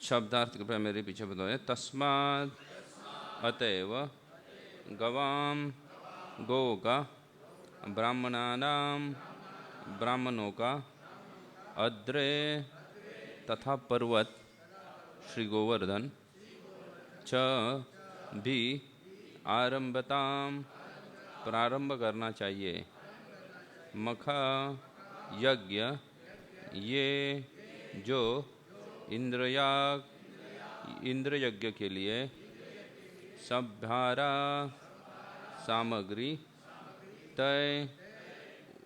शब्दार्थ कृपया मेरे पीछे बताओ। तस्मात् अतएव गवाम गौ का ब्राह्मणानाम ब्राह्मणों का अद्रे तथा पर्वत श्री गोवर्धन च भी आरंभताम प्रारंभ करना चाहिए। मखा यज्ञ ये जो इंद्र यज्ञ के लिए सभ्यारा सामग्री तय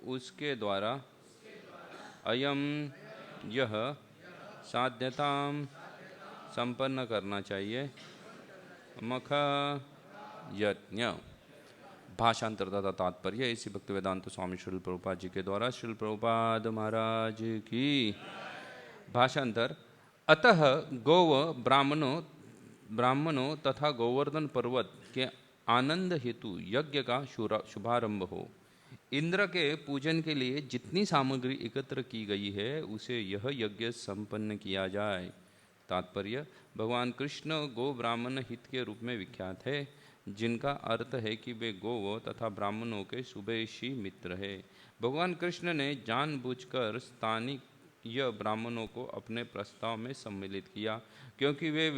उसके द्वारा अयम यह साध्यताम संपन्न करना चाहिए। मख यज्ञ। भाषांतर तथा तात्पर्य इसी भक्ति वेदांत स्वामी श्रील प्रभुपाद जी के द्वारा। श्रील प्रभुपाद महाराज की। भाषांतर। अतः गौव ब्राह्मणों तथा गोवर्धन पर्वत के आनंद हेतु यज्ञ का शुभारंभ हो। इंद्र के पूजन के लिए जितनी सामग्री एकत्र की गई है उसे यह यज्ञ संपन्न किया जाए। तात्पर्य। भगवान कृष्ण गो ब्राह्मण हित के रूप में विख्यात है, जिनका अर्थ है कि वे गौ तथा ब्राह्मणों के शुभेशी मित्र है। भगवान कृष्ण ने जानबूझकर स्थानिक ब्राह्मणों को अपने प्रस्ताव में सम्मिलित किया, क्योंकि वे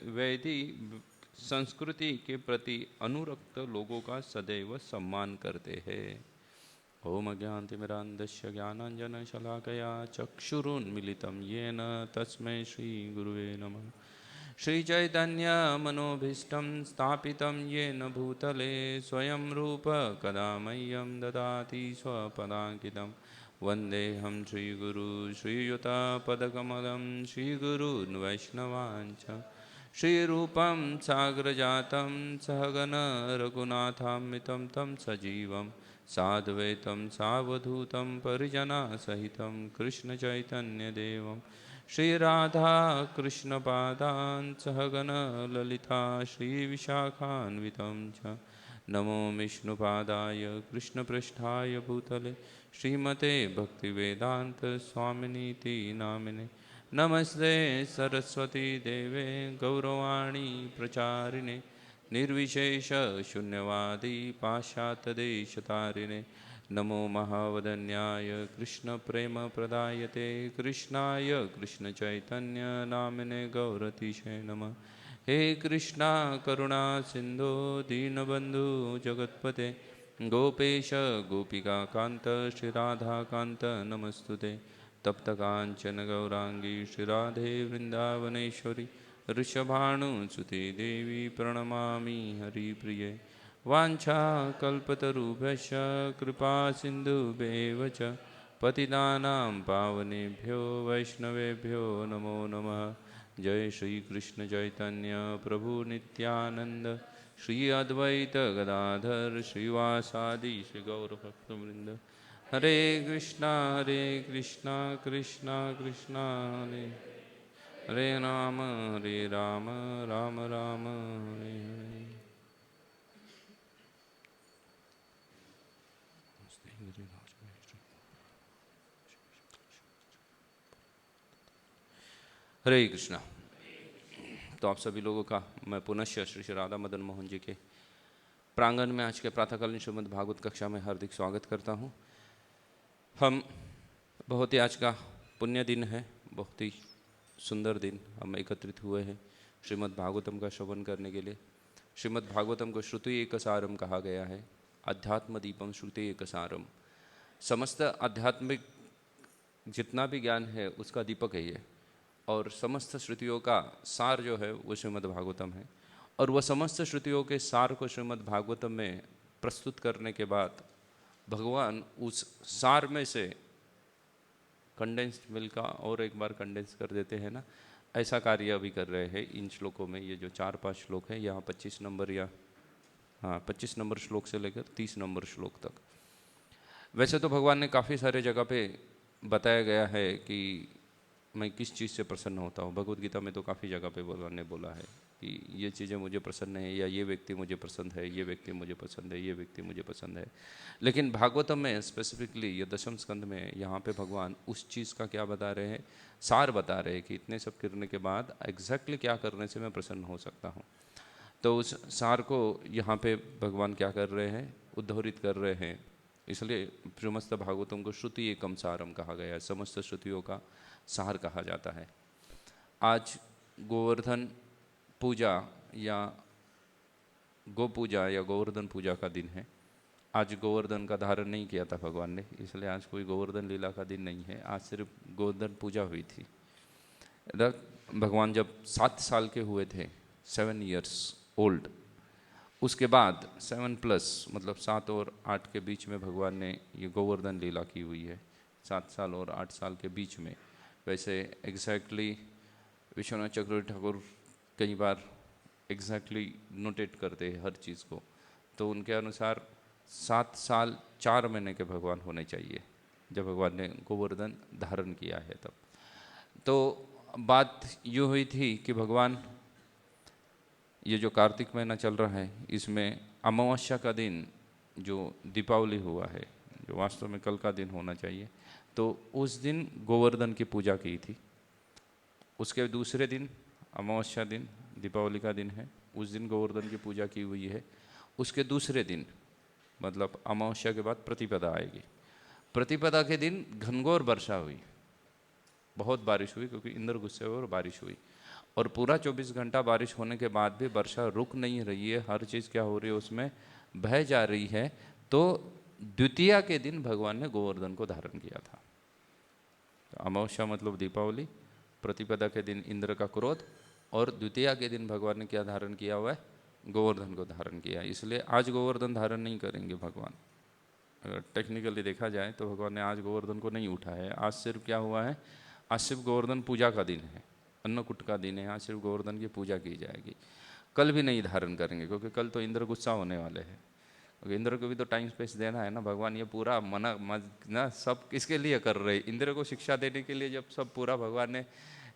वैदिक संस्कृति के प्रति अनुरक्त लोगों का सदैव सम्मान करते हैं। ओम अज्ञानतिमिरान्धस्य ज्ञानाञ्जनशलाकया चक्षुरुन्मीलितं येन तस्मै श्रीगुरुवे नमः। श्रीचैतन्यमनोभीष्टं स्थापितं येन भूतले स्वयं रूप कदा मह्यं ददाति स्वपदाङ्कितं। वन्देऽहं श्रीगुरु श्रीयुतपदकमलं श्रीगुरून् वैष्णवांश्च। श्रीरूपं साग्रजातं सहगण रघुनाथान्वितं तं सजीवं साद्वैतं सावधूतं परिजनसहितं कृष्णचैतन्यदेवं श्रीराधा कृष्णपादान् सहगण ललिता श्रीविशाखान्वितं च। नमो विष्णुपादाय कृष्णपृष्ठाय भूतले श्रीमते भक्तिवेदांत स्वामिनीति नामिने। नमस्ते सरस्वती देवे गौरवाणी प्रचारिणे निर्विशेष शून्यवादी पाश्चात्यदेशतारिणे। नमो महावदन्याय कृष्ण प्रेम प्रदायते कृष्णाय कृष्ण चैतन्य नामिने गौरतिशे नमः। हे कृष्णा करुणा सिंधु दीनबंधु जगत्पते गोपेश गोपिका कांत श्री राधा कांत नमस्तुते। तप्त कांचन गौरांगी श्री राधे वृंदावनेश्वरी ऋषभानुसुते देवी प्रणमामि हरिप्रिये। वाञ्छाकल्पतरुभ्यश्च कृपा सिन्धुभ्येव च पतितानां पावनेभ्यो वैष्णवेभ्यो नमो नमः। जय श्री कृष्ण चैतन्य प्रभु नित्यानंद श्री अद्वैत गदाधर श्रीवासादि श्री गौरभक्तवृंद। हरे कृष्णा कृष्णा कृष्णा हरे राम राम राम हरे हरे। हरे कृष्णा। तो आप सभी लोगों का मैं पुनश्च श्री श्री राधा मदन मोहन जी के प्रांगण में आज के प्रातःकालीन श्रीमद् भागवत कक्षा में हार्दिक स्वागत करता हूँ। हम बहुत ही आज का पुण्य दिन है, बहुत ही सुंदर दिन हम एकत्रित हुए हैं श्रीमद् भागवतम का श्रवण करने के लिए। श्रीमद् भागवतम को श्रुति एक सारम कहा गया है, अध्यात्म दीपम श्रुति एक सारम। समस्त आध्यात्मिक जितना भी ज्ञान है उसका दीपक है ये, और समस्त श्रुतियों का सार जो है वो श्रीमद् भागवतम है। और वह समस्त श्रुतियों के सार को श्रीमद् भागवतम में प्रस्तुत करने के बाद भगवान उस सार में से कंडेंस्ड मिल्क का और एक बार कंडेंस कर देते हैं ना, ऐसा कार्य अभी कर रहे हैं इन श्लोकों में। ये जो 4-5 श्लोक हैं, यहाँ 25 नंबर या 25 नंबर श्लोक से लेकर 30 नंबर श्लोक तक। वैसे तो भगवान ने काफ़ी सारे जगह पे बताया गया है कि मैं किस चीज़ से प्रसन्न होता हूँ। भगवत गीता में तो काफ़ी जगह पे भगवान ने बोला है कि ये चीज़ें मुझे प्रसन्न है, या ये व्यक्ति मुझे पसंद है, ये व्यक्ति मुझे पसंद है, ये व्यक्ति मुझे पसंद है। लेकिन भागवतम में स्पेसिफिकली ये दशम स्कंद में यहाँ पे भगवान उस चीज़ का क्या बता रहे हैं, सार बता रहे हैं कि इतने सब करने के बाद एग्जैक्टली क्या करने से मैं प्रसन्न हो सकता हूँ। तो उस सार को यहाँ पे भगवान क्या कर रहे हैं, उद्धरित कर रहे हैं। इसलिए समस्त भागवतम को श्रुति एकम सारम कहा गया है, समस्त श्रुतियों का सार कहा जाता है। आज गोवर्धन पूजा या गो पूजा या गोवर्धन पूजा का दिन है। आज गोवर्धन का धारण नहीं किया था भगवान ने, इसलिए आज कोई गोवर्धन लीला का दिन नहीं है। आज सिर्फ गोवर्धन पूजा हुई थी। भगवान जब 7 साल के हुए थे, 7 years ओल्ड, उसके बाद 7+ मतलब 7 और 8 के बीच में भगवान ने ये गोवर्धन लीला की हुई है, 7 साल और 8 साल के बीच में। वैसे एग्जैक्टली विश्वनाथ चक्रवर्ती ठाकुर कई बार एग्जैक्टली नोटेट करते हैं हर चीज़ को, तो उनके अनुसार 7 साल 4 महीने के भगवान होने चाहिए जब भगवान ने गोवर्धन धारण किया है तब। तो बात यूँ हुई थी कि भगवान, ये जो कार्तिक महीना चल रहा है, इसमें अमावस्या का दिन जो दीपावली हुआ है, जो वास्तव में कल का दिन होना चाहिए, तो उस दिन गोवर्धन की पूजा की थी। उसके दूसरे दिन अमावस्या दिन दीपावली का दिन है, उस दिन गोवर्धन की पूजा की हुई है। उसके दूसरे दिन मतलब अमावस्या के बाद प्रतिपदा आएगी। प्रतिपदा के दिन घनघोर वर्षा हुई, बहुत बारिश हुई, क्योंकि इंद्र गुस्से हुए और बारिश हुई। और पूरा 24 घंटा बारिश होने के बाद भी वर्षा रुक नहीं रही है, हर चीज़ क्या हो रही है उसमें बह जा रही है। तो द्वितीया के दिन भगवान ने गोवर्धन को धारण किया था। तो अमावस्या मतलब दीपावली, प्रतिपदा के दिन इंद्र का क्रोध, और द्वितीया के दिन भगवान ने क्या धारण किया हुआ है, गोवर्धन को धारण किया। इसलिए आज गोवर्धन धारण नहीं करेंगे भगवान। अगर टेक्निकली देखा जाए तो भगवान ने आज गोवर्धन को नहीं उठा है। आज सिर्फ क्या हुआ है, आज सिर्फ गोवर्धन पूजा का दिन है, अन्नकूट का दिन है। आज सिर्फ गोवर्धन की पूजा की जाएगी, कल भी नहीं धारण करेंगे, क्योंकि कल तो इंद्र गुस्सा होने वाले हैं। क्योंकि इंद्र को भी तो टाइम स्पेस देना है ना। भगवान ये पूरा मना ना सब किसके लिए कर रहे हैं, इंद्र को शिक्षा देने के लिए। जब सब पूरा भगवान ने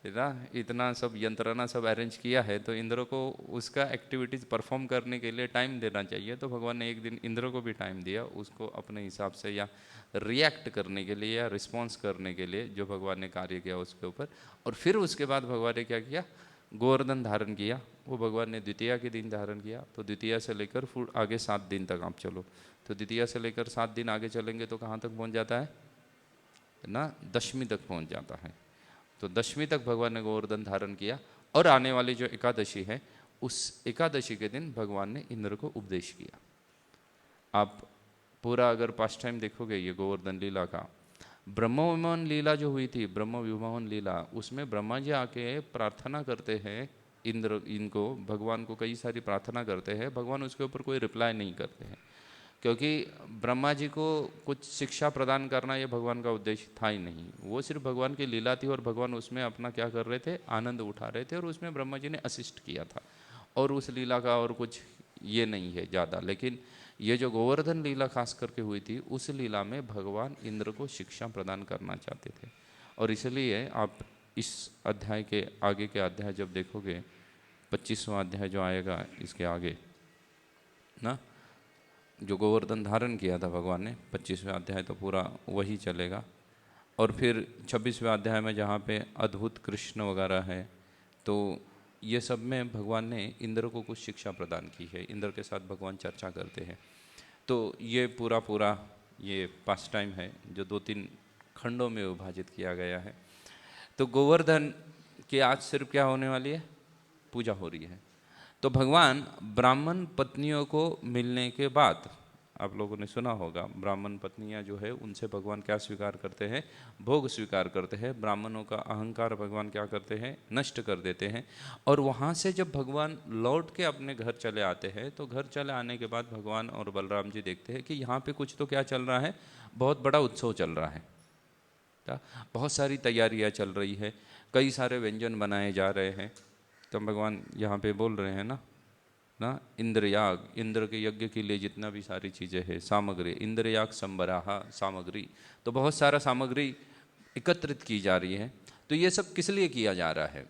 ना इतना सब यंत्रणा सब अरेंज किया है, तो इंद्र को उसका एक्टिविटीज़ परफॉर्म करने के लिए टाइम देना चाहिए। तो भगवान ने एक दिन इंद्र को भी टाइम दिया, उसको अपने हिसाब से या रिएक्ट करने के लिए या रिस्पॉन्स करने के लिए जो भगवान ने कार्य किया उसके ऊपर। और फिर उसके बाद भगवान ने क्या किया, गोवर्धन धारण किया। वो भगवान ने द्वितीया के दिन धारण किया। तो द्वितीया से लेकर फिर आगे 7 दिन तक आप चलो, तो द्वितीया से लेकर 7 दिन आगे चलेंगे तो कहाँ तक पहुँच जाता है ना, दशमी तक पहुँच जाता है। तो दशमी तक भगवान ने गोवर्धन धारण किया। और आने वाली जो एकादशी है, उस एकादशी के दिन भगवान ने इंद्र को उपदेश किया। आप पूरा अगर पास्ट टाइम देखोगे ये गोवर्धन लीला का, ब्रह्म विमोहन लीला जो हुई थी, ब्रह्म विमोहन लीला, उसमें ब्रह्मा जी आके प्रार्थना करते हैं इंद्र, इनको भगवान को कई सारी प्रार्थना करते हैं। भगवान उसके ऊपर कोई रिप्लाई नहीं करते हैं, क्योंकि ब्रह्मा जी को कुछ शिक्षा प्रदान करना ये भगवान का उद्देश्य था ही नहीं। वो सिर्फ भगवान की लीला थी और भगवान उसमें अपना क्या कर रहे थे, आनंद उठा रहे थे। और उसमें ब्रह्मा जी ने असिस्ट किया था, और उस लीला का और कुछ ये नहीं है ज़्यादा। लेकिन ये जो गोवर्धन लीला खास करके हुई थी, उस लीला में भगवान इंद्र को शिक्षा प्रदान करना चाहते थे। और इसलिए आप इस अध्याय के आगे के अध्याय जब देखोगे, 25वां अध्याय जो आएगा इसके आगे ना, जो गोवर्धन धारण किया था भगवान ने, 25वां अध्याय तो पूरा वही चलेगा। और फिर 26वें अध्याय में जहाँ पे अद्भुत कृष्ण वगैरह है, तो ये सब में भगवान ने इंद्र को कुछ शिक्षा प्रदान की है। इंद्र के साथ भगवान चर्चा करते हैं। तो ये पूरा ये पास टाइम है जो 2-3 खंडों में विभाजित किया गया है। तो गोवर्धन की आज सिर्फ क्या होने वाली है, पूजा हो रही है। तो भगवान ब्राह्मण पत्नियों को मिलने के बाद, आप लोगों ने सुना होगा, ब्राह्मण पत्नियां जो है उनसे भगवान क्या स्वीकार करते हैं, भोग स्वीकार करते हैं। ब्राह्मणों का अहंकार भगवान क्या करते हैं, नष्ट कर देते हैं। और वहाँ से जब भगवान लौट के अपने घर चले आते हैं, तो घर चले आने के बाद भगवान और बलराम जी देखते हैं कि यहाँ पे कुछ तो क्या चल रहा है, बहुत बड़ा उत्सव चल रहा है। बहुत सारी तैयारियाँ चल रही है, कई सारे व्यंजन बनाए जा रहे हैं। तो भगवान यहाँ पे बोल रहे हैं ना इंद्रयाग, इंद्र के यज्ञ के लिए जितना भी सारी चीज़ें हैं, सामग्री, इंद्रयाग संबराहा सामग्री, तो बहुत सारा सामग्री एकत्रित की जा रही है। तो ये सब किस लिए किया जा रहा है?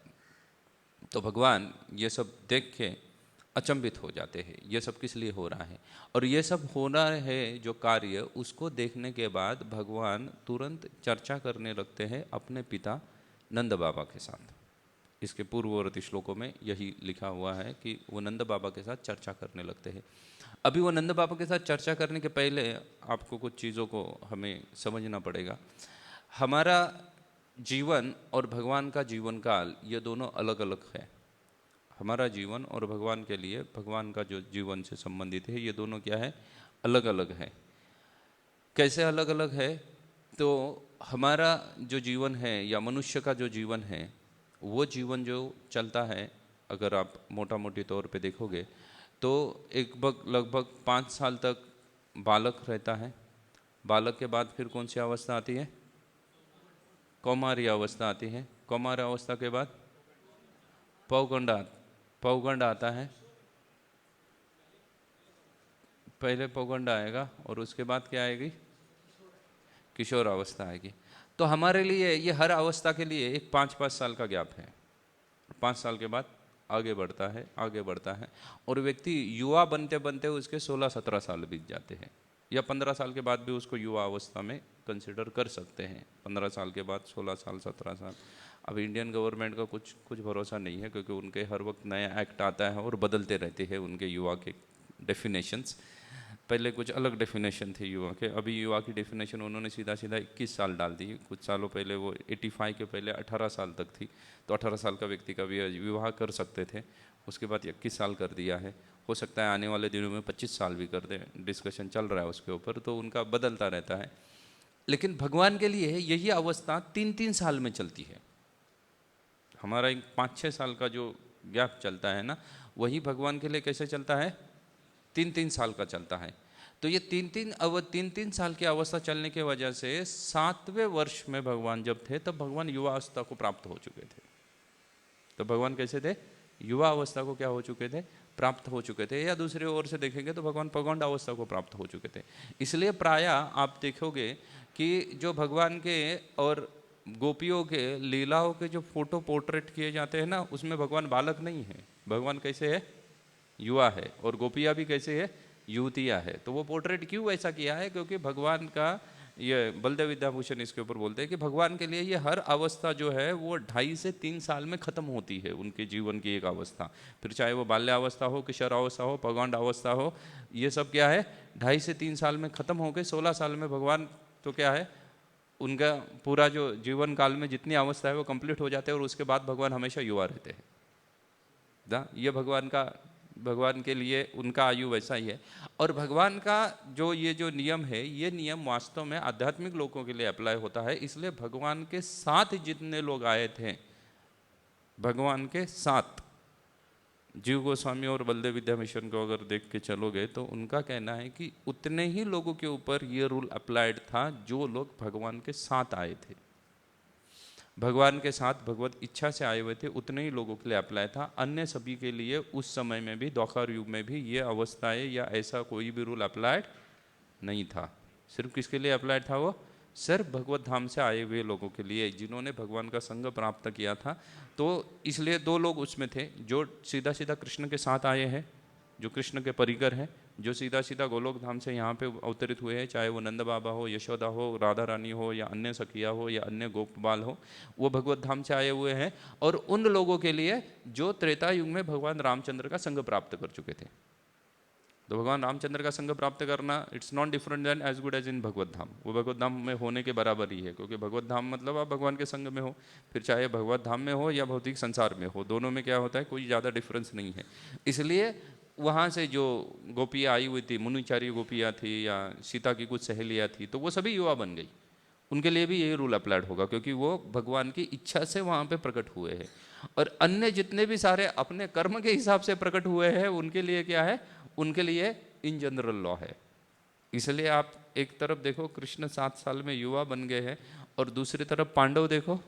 तो भगवान ये सब देख के अचंभित हो जाते हैं, ये सब किस लिए हो रहा है। और ये सब होना है जो कार्य, उसको देखने के बाद भगवान तुरंत चर्चा करने लगते हैं अपने पिता नंद बाबा के साथ। इसके पूर्ववर्ती श्लोकों में यही लिखा हुआ है कि वो नंद बाबा के साथ चर्चा करने लगते हैं। अभी वो नंद बाबा के साथ चर्चा करने के पहले आपको कुछ चीज़ों को हमें समझना पड़ेगा। हमारा जीवन और भगवान का जीवन काल, ये दोनों अलग अलग है। हमारा जीवन और भगवान के लिए, भगवान का जो जीवन से संबंधित है, ये दोनों क्या है? अलग अलग है। कैसे अलग अलग है? तो हमारा जो जीवन है या मनुष्य का जो जीवन है, वो जीवन जो चलता है, अगर आप मोटा मोटी तौर पे देखोगे तो लगभग 5 साल तक बालक रहता है। बालक के बाद फिर कौन सी अवस्था आती है? कौमारी अवस्था आती है। कौमार अवस्था के बाद पौगंड आता है। पहले पौगंड आएगा और उसके बाद क्या आएगी? किशोर अवस्था आएगी। तो हमारे लिए ये हर अवस्था के लिए एक 5-5 साल का गैप है। 5 साल के बाद आगे बढ़ता है, आगे बढ़ता है, और व्यक्ति युवा बनते बनते उसके 16-17 साल बीत जाते हैं, या 15 साल के बाद भी उसको युवा अवस्था में कंसिडर कर सकते हैं। 15 साल के बाद 16 साल, 17 साल। अब इंडियन गवर्नमेंट का कुछ भरोसा नहीं है, क्योंकि उनके हर वक्त नया एक्ट आता है और बदलते रहते हैं उनके युवा के डेफिनेशंस। पहले कुछ अलग डेफिनेशन थे युवा के, अभी युवा की डेफिनेशन उन्होंने सीधा 21 साल डाल दी। कुछ सालों पहले वो 85 के पहले 18 साल तक थी, तो 18 साल का व्यक्ति का विवाह कर सकते थे, उसके बाद 21 साल कर दिया है। हो सकता है आने वाले दिनों में 25 साल भी कर दें, डिस्कशन चल रहा है उसके ऊपर, तो उनका बदलता रहता है। लेकिन भगवान के लिए यही अवस्था 3-3 साल में चलती है। हमारा 5-6 साल का जो गैप चलता है ना, वही भगवान के लिए कैसे चलता है? 3-3 साल का चलता है। तो ये 3-3 साल की अवस्था चलने की वजह से 7वें वर्ष में भगवान जब थे, तब भगवान युवा अवस्था को प्राप्त हो चुके थे। तो भगवान कैसे थे? युवा अवस्था को क्या हो चुके थे? प्राप्त हो चुके थे। या दूसरी ओर से देखेंगे तो भगवान पौगंड अवस्था को प्राप्त हो चुके थे। इसलिए प्रायः आप देखोगे कि जो भगवान के और गोपियों के लीलाओं के जो फोटो पोर्ट्रेट किए जाते हैं ना, उसमें भगवान बालक नहीं है। भगवान कैसे है? युवा है। और गोपियाँ भी कैसे है? युवतियाँ है। तो वो पोर्ट्रेट क्यों ऐसा किया है? क्योंकि भगवान का, ये बलदेव विद्याभूषण इसके ऊपर बोलते हैं कि भगवान के लिए ये हर अवस्था जो है वो 2.5 से 3 साल में खत्म होती है, उनके जीवन की एक अवस्था। फिर चाहे वो बाल्यावस्था हो, किशोर अवस्था हो, पौगंड अवस्था हो, ये सब क्या है? 2.5 से 3 साल में खत्म होकर 16 साल में भगवान तो क्या है, उनका पूरा जो जीवन काल में जितनी अवस्था है वो कंप्लीट हो जाते हैं, और उसके बाद भगवान हमेशा युवा रहते हैं। ये भगवान के लिए उनका आयु वैसा ही है। और भगवान का ये जो नियम है, ये नियम वास्तव में आध्यात्मिक लोगों के लिए अप्लाई होता है। इसलिए भगवान के साथ जितने लोग आए थे, भगवान के साथ जीव गोस्वामी और बलदेव विद्या मिशन को अगर देख के चलोगे तो उनका कहना है कि उतने ही लोगों के ऊपर ये रूल अप्लाइड था जो लोग भगवान के साथ आए थे। भगवान के साथ भगवत इच्छा से आए हुए थे, उतने ही लोगों के लिए अप्लाई था। अन्य सभी के लिए उस समय में भी, द्वापर युग में भी, ये अवस्थाएं या ऐसा कोई भी रूल अप्लाइड नहीं था। सिर्फ किसके लिए अप्लाइड था? वो सिर्फ भगवत धाम से आए हुए लोगों के लिए, जिन्होंने भगवान का संग प्राप्त किया था। तो इसलिए 2 लोग उसमें थे, जो सीधा सीधा कृष्ण के साथ आए हैं, जो कृष्ण के परिकर हैं, जो सीधा सीधा गोलोक धाम से यहाँ पे अवतरित हुए हैं, चाहे वो नंद बाबा हो, यशोदा हो, राधा रानी हो, या अन्य सखिया हो, या अन्य गोपबाल हो, वो भगवत धाम से आए हुए हैं। और उन लोगों के लिए जो त्रेता युग में भगवान रामचंद्र का संग प्राप्त कर चुके थे। तो भगवान रामचंद्र का संग प्राप्त करना, it's not different than as good as in Bhagwat Dham. वो भगवत धाम में होने के बराबर ही है, क्योंकि भगवत धाम मतलब आप भगवान के संग में हो, फिर चाहे भगवत धाम में हो या भौतिक संसार में हो, दोनों में क्या होता है, कोई ज़्यादा डिफरेंस नहीं है। इसलिए वहाँ से जो गोपियाँ आई हुई थी, मुनिचारी गोपियाँ थी, या सीता की कुछ सहेलियाँ थी, तो वो सभी युवा बन गई। उनके लिए भी यही रूल अप्लाइड होगा, क्योंकि वो भगवान की इच्छा से वहाँ पे प्रकट हुए हैं। और अन्य जितने भी सारे अपने कर्म के हिसाब से प्रकट हुए हैं, उनके लिए क्या है? उनके लिए इन जनरल लॉ है। इसलिए आप एक तरफ देखो कृष्ण 7 साल में युवा बन गए हैं, और दूसरी तरफ पांडव देखो,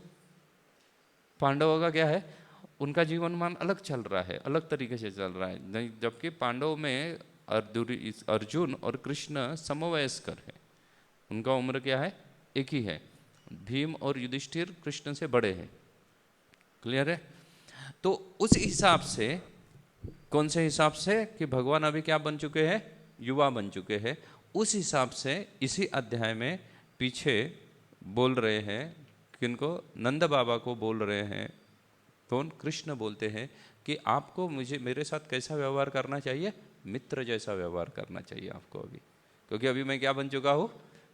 पांडवों का क्या है? उनका जीवनमान अलग चल रहा है, अलग तरीके से चल रहा है। नहीं, जबकि पांडव में अर्जुन और कृष्ण समवयस्कर है, उनका उम्र क्या है? एक ही है। भीम और युधिष्ठिर कृष्ण से बड़े हैं, क्लियर है? तो उस हिसाब से, कौन से हिसाब से कि भगवान अभी क्या बन चुके हैं, युवा बन चुके हैं, उस हिसाब से इसी अध्याय में पीछे बोल रहे हैं, किनको? नंद बाबा को बोल रहे हैं। कौन? कृष्ण बोलते हैं कि आपको मुझे मेरे साथ कैसा व्यवहार करना चाहिए? मित्र जैसा व्यवहार करना चाहिए आपको अभी, क्योंकि अभी मैं क्या बन चुका हूँ?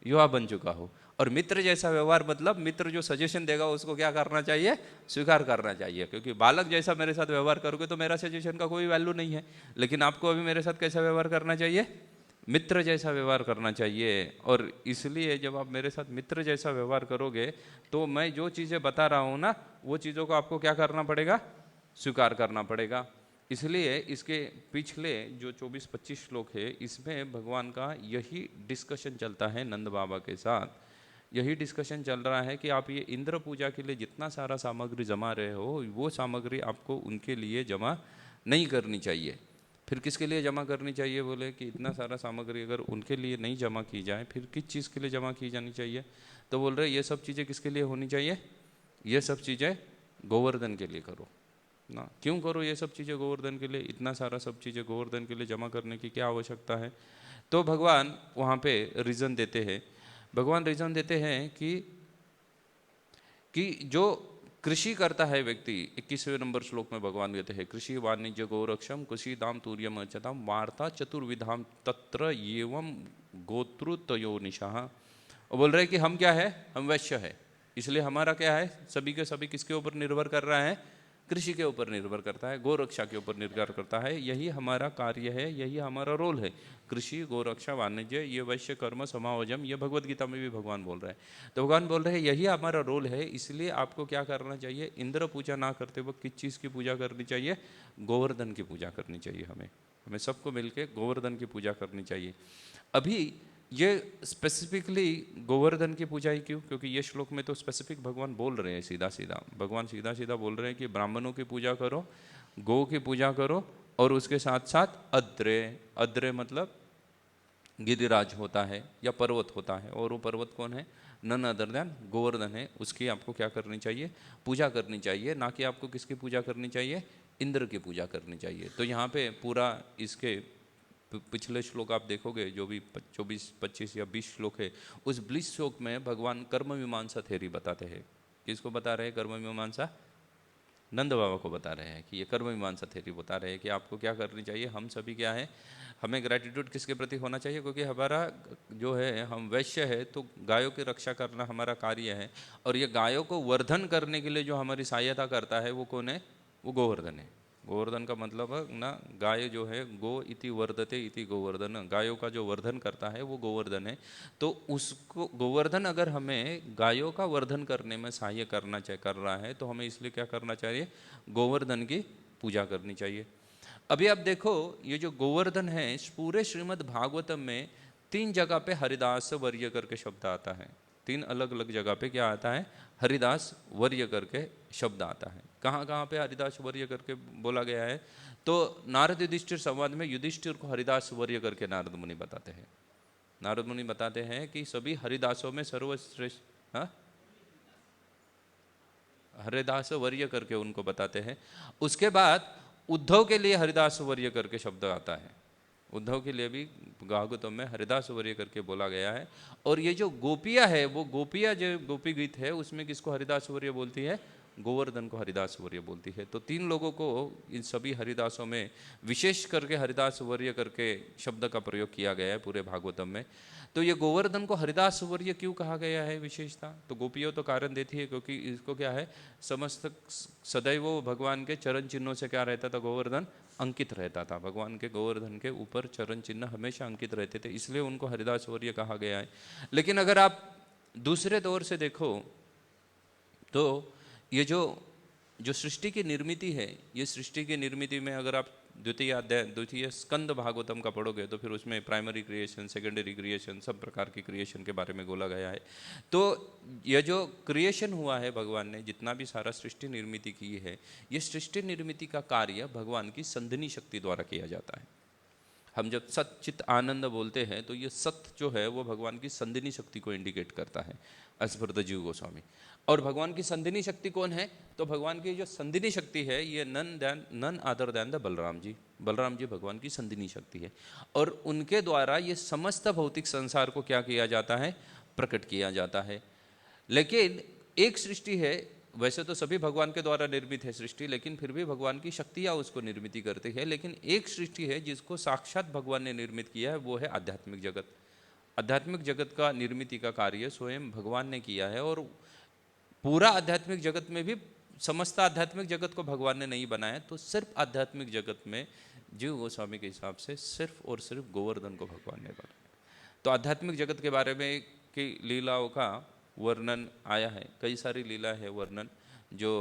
युवा बन चुका हूँ। और मित्र जैसा व्यवहार मतलब मित्र जो सजेशन देगा उसको क्या करना चाहिए? स्वीकार करना चाहिए। क्योंकि बालक जैसा मेरे साथ व्यवहार करोगे तो मेरा सजेशन का कोई वैल्यू नहीं है। लेकिन आपको अभी मेरे साथ कैसा व्यवहार करना चाहिए? मित्र जैसा व्यवहार करना चाहिए। और इसलिए जब आप मेरे साथ मित्र जैसा व्यवहार करोगे तो मैं जो चीज़ें बता रहा हूँ ना, वो चीज़ों को आपको क्या करना पड़ेगा? स्वीकार करना पड़ेगा। इसलिए इसके पिछले जो 24-25 श्लोक है, इसमें भगवान का यही डिस्कशन चलता है नंद बाबा के साथ। यही डिस्कशन चल रहा है कि आप ये इंद्र पूजा के लिए जितना सारा सामग्री जमा रहे हो, वो सामग्री आपको उनके लिए जमा नहीं करनी चाहिए। फिर किसके लिए जमा करनी चाहिए? बोले कि इतना सारा सामग्री अगर उनके लिए नहीं जमा की जाए, फिर किस चीज़ के लिए जमा की जानी चाहिए? तो बोल रहे ये सब चीज़ें किसके लिए होनी चाहिए? ये सब चीज़ें गोवर्धन के लिए करो ना। क्यों करो ये सब चीज़ें गोवर्धन के लिए? इतना सारा सब चीज़ें गोवर्धन के लिए जमा करने की क्या आवश्यकता है? तो भगवान वहाँ पे रीज़न देते हैं। भगवान रीज़न देते हैं कि जो कृषि करता है व्यक्ति, 21वें नंबर श्लोक में भगवान कहते हैं, कृषि वाणिज्य गोरक्षम कुशी दाम तूर्यम अचताम वार्ता चतुर्विधाम तत्र एवं गोत्रतयो निशाह। और बोल रहे कि हम क्या है? हम वैश्य है। इसलिए हमारा क्या है? सभी के सभी किसके ऊपर निर्भर कर रहा है? कृषि के ऊपर निर्भर करता है, गोरक्षा के ऊपर निर्भर करता है। यही हमारा कार्य है, यही हमारा रोल है। कृषि, गोरक्षा, वाणिज्य, ये वैश्य कर्म समावजम, ये भगवत गीता में भी भगवान बोल रहे हैं। तो भगवान बोल रहे हैं यही हमारा रोल है। इसलिए आपको क्या करना चाहिए? इंद्र पूजा ना करते वक्त किस चीज़ की पूजा करनी चाहिए? गोवर्धन की पूजा करनी चाहिए। हमें सबको मिलकर गोवर्धन की पूजा करनी चाहिए। अभी ये स्पेसिफिकली गोवर्धन की पूजा ही क्यों? क्योंकि ये श्लोक में तो स्पेसिफिक भगवान बोल रहे हैं, सीधा सीधा भगवान सीधा सीधा बोल रहे हैं कि ब्राह्मणों की पूजा करो, गौ की पूजा करो, और उसके साथ साथ अद्रे, अद्रे मतलब गिरिराज होता है या पर्वत होता है, और वो पर्वत कौन है? नन अदर देन गोवर्धन है। उसकी आपको क्या करनी चाहिए? पूजा करनी चाहिए। ना कि आपको किसकी पूजा करनी चाहिए? इंद्र की पूजा करनी चाहिए। तो यहाँ पे पूरा इसके पिछले श्लोक आप देखोगे, जो भी 24, 25 या 20 श्लोक है, उस 20 श्लोक में भगवान कर्म मीमांसा थ्योरी बताते हैं। किसको बता रहे हैं कर्म मीमांसा? नंद बाबा को बता रहे हैं कि ये कर्म मीमांसा थ्योरी बता रहे हैं कि आपको क्या करनी चाहिए। हम सभी क्या है? हमें ग्रैटिट्यूड किसके प्रति होना चाहिए? क्योंकि हमारा जो है, हम वैश्य है, तो गायों की रक्षा करना हमारा कार्य है। और ये गायों को वर्धन करने के लिए जो हमारी सहायता करता है वो कौन है? वो गोवर्धन है। गोवर्धन का मतलब है ना, गाय जो है, गो इति वर्धते इति गोवर्धन, गायों का जो वर्धन करता है वो गोवर्धन है। तो उसको गोवर्धन अगर हमें गायों का वर्धन करने में सहाय्य कर रहा है, तो हमें इसलिए क्या करना चाहिए? गोवर्धन की पूजा करनी चाहिए। अभी आप देखो, ये जो गोवर्धन है, इस पूरे श्रीमद् भागवतम में 3 जगह पे हरिदास वर्य करके शब्द आता है। 3 अलग अलग जगह पे क्या आता है? हरिदास वर्य करके शब्द आता है। कहाँ कहाँ पे हरिदास वर्य करके बोला गया है? तो नारद युधिष्ठिर संवाद में युधिष्ठिर को हरिदास वर्य करके नारद मुनि बताते हैं। नारद मुनि बताते हैं कि सभी हरिदासों में सर्वश्रेष्ठ, हाँ, हरिदास वर्य करके उनको बताते हैं। उसके बाद उद्धव के लिए हरिदास वर्य करके शब्द आता है। उद्धव के लिए भी भागवतम में हरिदास वर्य करके बोला गया है। और ये जो गोपिया है, वो गोपिया जो गोपी गीत है, उसमें किसको हरिदास वर्य बोलती है? गोवर्धन को हरिदास वर्य बोलती है। तो 3 लोगों को इन सभी हरिदासों में विशेष करके हरिदास वर्य करके शब्द का प्रयोग किया गया है पूरे भागवतम में। तो ये गोवर्धन को हरिदास वर्य क्यों कहा गया है विशेषता? तो गोपियों तो कारण देती है, क्योंकि इसको क्या है, समस्त सदैव भगवान के चरण चिन्हों से क्या रहता था? गोवर्धन अंकित रहता था। भगवान के गोवर्धन के ऊपर चरण चिन्ह हमेशा अंकित रहते थे, इसलिए उनको हरिदास वर्य कहा गया है। लेकिन अगर आप दूसरे तौर से देखो तो ये जो सृष्टि की निर्मिति है, ये सृष्टि की निर्मिति में अगर आप द्वितीय स्कंद भागवतम का पढ़ोगे तो फिर उसमें प्राइमरी क्रिएशन, सेकेंडरी क्रिएशन, सब प्रकार की क्रिएशन के बारे में बोला गया है। तो यह जो क्रिएशन हुआ है, भगवान ने जितना भी सारा सृष्टि निर्मिति की है, ये सृष्टि निर्मिति का कार्य भगवान की संधिनी शक्ति द्वारा किया जाता है। हम जब सत चित आनंद बोलते हैं तो ये सत जो है वो भगवान की संधिनी शक्ति को इंडिकेट करता है, एज पर द जीव गोस्वामी। और भगवान की संधिनी शक्ति कौन है? तो भगवान की जो संधिनी शक्ति है ये none other than the Balaram ji. Balaram ji भगवान की संधिनी शक्ति है और उनके द्वारा ये समस्त भौतिक संसार को क्या किया जाता है? प्रकट किया जाता है। लेकिन एक सृष्टि है, वैसे तो सभी भगवान के द्वारा निर्मित है सृष्टि, लेकिन फिर भी भगवान की शक्तियाँ उसको निर्मित करती है। लेकिन एक सृष्टि है जिसको साक्षात भगवान ने निर्मित किया है, वो है आध्यात्मिक जगत। आध्यात्मिक जगत का निर्मिति का कार्य स्वयं भगवान ने किया है और पूरा आध्यात्मिक जगत में भी समस्त आध्यात्मिक जगत को भगवान ने नहीं बनाया, तो सिर्फ आध्यात्मिक जगत में जीव गोस्वामी के हिसाब से सिर्फ और सिर्फ गोवर्धन को भगवान ने बनाया। तो आध्यात्मिक जगत के बारे में की लीलाओं का वर्णन आया है, कई सारी लीला है वर्णन, जो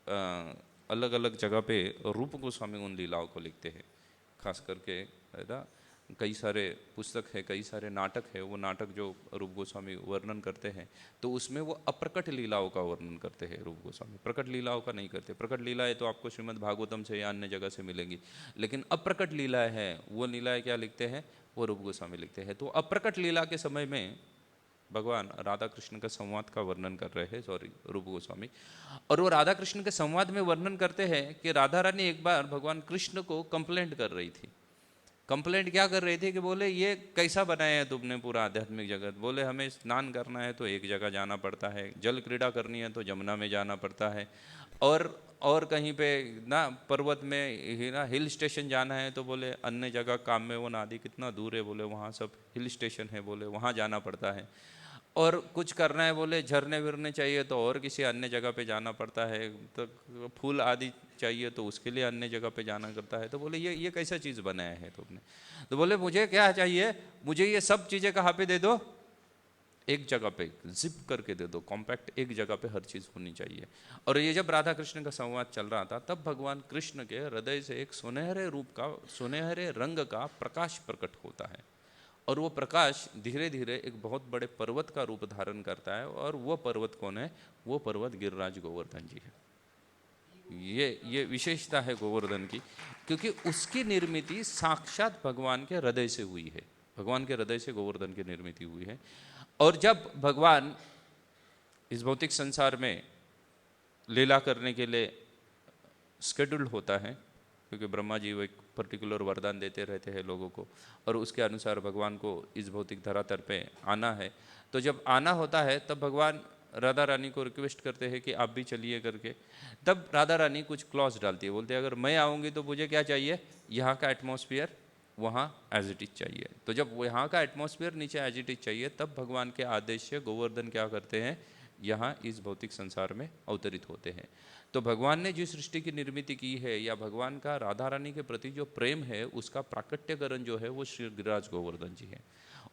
अलग अलग जगह पे रूप गोस्वामी उन लीलाओं को लिखते हैं। खास करके है ना, कई सारे पुस्तक है, कई सारे नाटक है, वो नाटक जो रूप गोस्वामी वर्णन करते हैं तो उसमें वो अप्रकट लीलाओं का वर्णन करते हैं रूप गोस्वामी, प्रकट लीलाओं का नहीं करते। प्रकट लीलाएं तो आपको श्रीमद् भागवतम से या अन्य जगह से मिलेंगी, लेकिन अप्रकट लीलाएं हैं, वो लीलाएं क्या लिखते हैं? वो रूप गोस्वामी लिखते हैं। तो अप्रकट लीला के समय में भगवान राधा कृष्ण का संवाद का वर्णन कर रहे हैं, रूप गोस्वामी। और वो राधा कृष्ण के संवाद में वर्णन करते हैं कि राधा रानी एक बार भगवान कृष्ण को कंप्लेंट कर रही थी। कंप्लेंट क्या कर रही थी कि बोले ये कैसा बनाया है तुमने पूरा आध्यात्मिक जगत? बोले हमें स्नान करना है तो एक जगह जाना पड़ता है, जल क्रीड़ा करनी है तो जमुना में जाना पड़ता है, और कहीं पे ना पर्वत में ही ना हिल स्टेशन जाना है तो बोले अन्य जगह काम में वो नादी कितना दूर है, बोले वहाँ सब हिल स्टेशन है, बोले वहाँ जाना पड़ता है। और कुछ करना है बोले झरने विरने चाहिए तो और किसी अन्य जगह पे जाना पड़ता है, तो फूल आदि चाहिए तो उसके लिए अन्य जगह पे जाना करता है। तो बोले ये कैसा चीज़ बनाया है तुमने? तो बोले मुझे क्या चाहिए, मुझे ये सब चीज़ें कहाँ पे दे दो? एक जगह पे जिप करके दे दो, कॉम्पैक्ट एक जगह पे हर चीज़ होनी चाहिए। और ये जब राधा कृष्ण का संवाद चल रहा था तब भगवान कृष्ण के हृदय से एक सुनहरे रूप का, सुनहरे रंग का प्रकाश प्रकट होता है और वो प्रकाश धीरे धीरे एक बहुत बड़े पर्वत का रूप धारण करता है। और वो पर्वत कौन है? वो पर्वत गिरिराज गोवर्धन जी है। ये विशेषता है गोवर्धन की, क्योंकि उसकी निर्मिति साक्षात भगवान के हृदय से हुई है। भगवान के हृदय से गोवर्धन की निर्मिति हुई है। और जब भगवान इस भौतिक संसार में लीला करने के लिए शेड्यूल्ड होता है, क्योंकि ब्रह्मा जी वो एक पर्टिकुलर वरदान देते रहते हैं लोगों को और उसके अनुसार भगवान को इस भौतिक धरातल पे आना है। तो जब आना होता है तब भगवान राधा रानी को रिक्वेस्ट करते हैं कि आप भी चलिए करके। तब राधा रानी कुछ क्लॉज डालती है, बोलते हैं अगर मैं आऊँगी तो मुझे क्या चाहिए? यहाँ का एटमॉस्फेयर वहाँ एज इट इज चाहिए। तो जब वो यहाँ का एटमॉस्फेयर नीचे एज इट इज चाहिए तब भगवान के आदेश से गोवर्धन क्या करते हैं? यहाँ इस भौतिक संसार में अवतरित होते हैं। तो भगवान ने जिस सृष्टि की निर्मिति की है या भगवान का राधा रानी के प्रति जो प्रेम है उसका प्राकट्यकरण जो है वो श्री गिरिराज गोवर्धन जी है।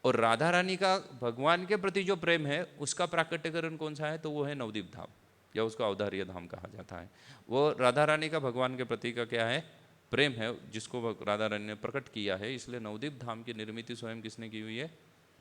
और राधा रानी का भगवान के प्रति जो प्रेम है उसका प्राकट्यकरण कौन सा है? तो वो है नवदीप धाम, या उसको अवधार्य धाम कहा जाता है। वो राधा रानी का भगवान के प्रति का क्या है? प्रेम है, जिसको राधा रानी ने प्रकट किया है। इसलिए नवदीप धाम की निर्मिति स्वयं किसने की हुई है?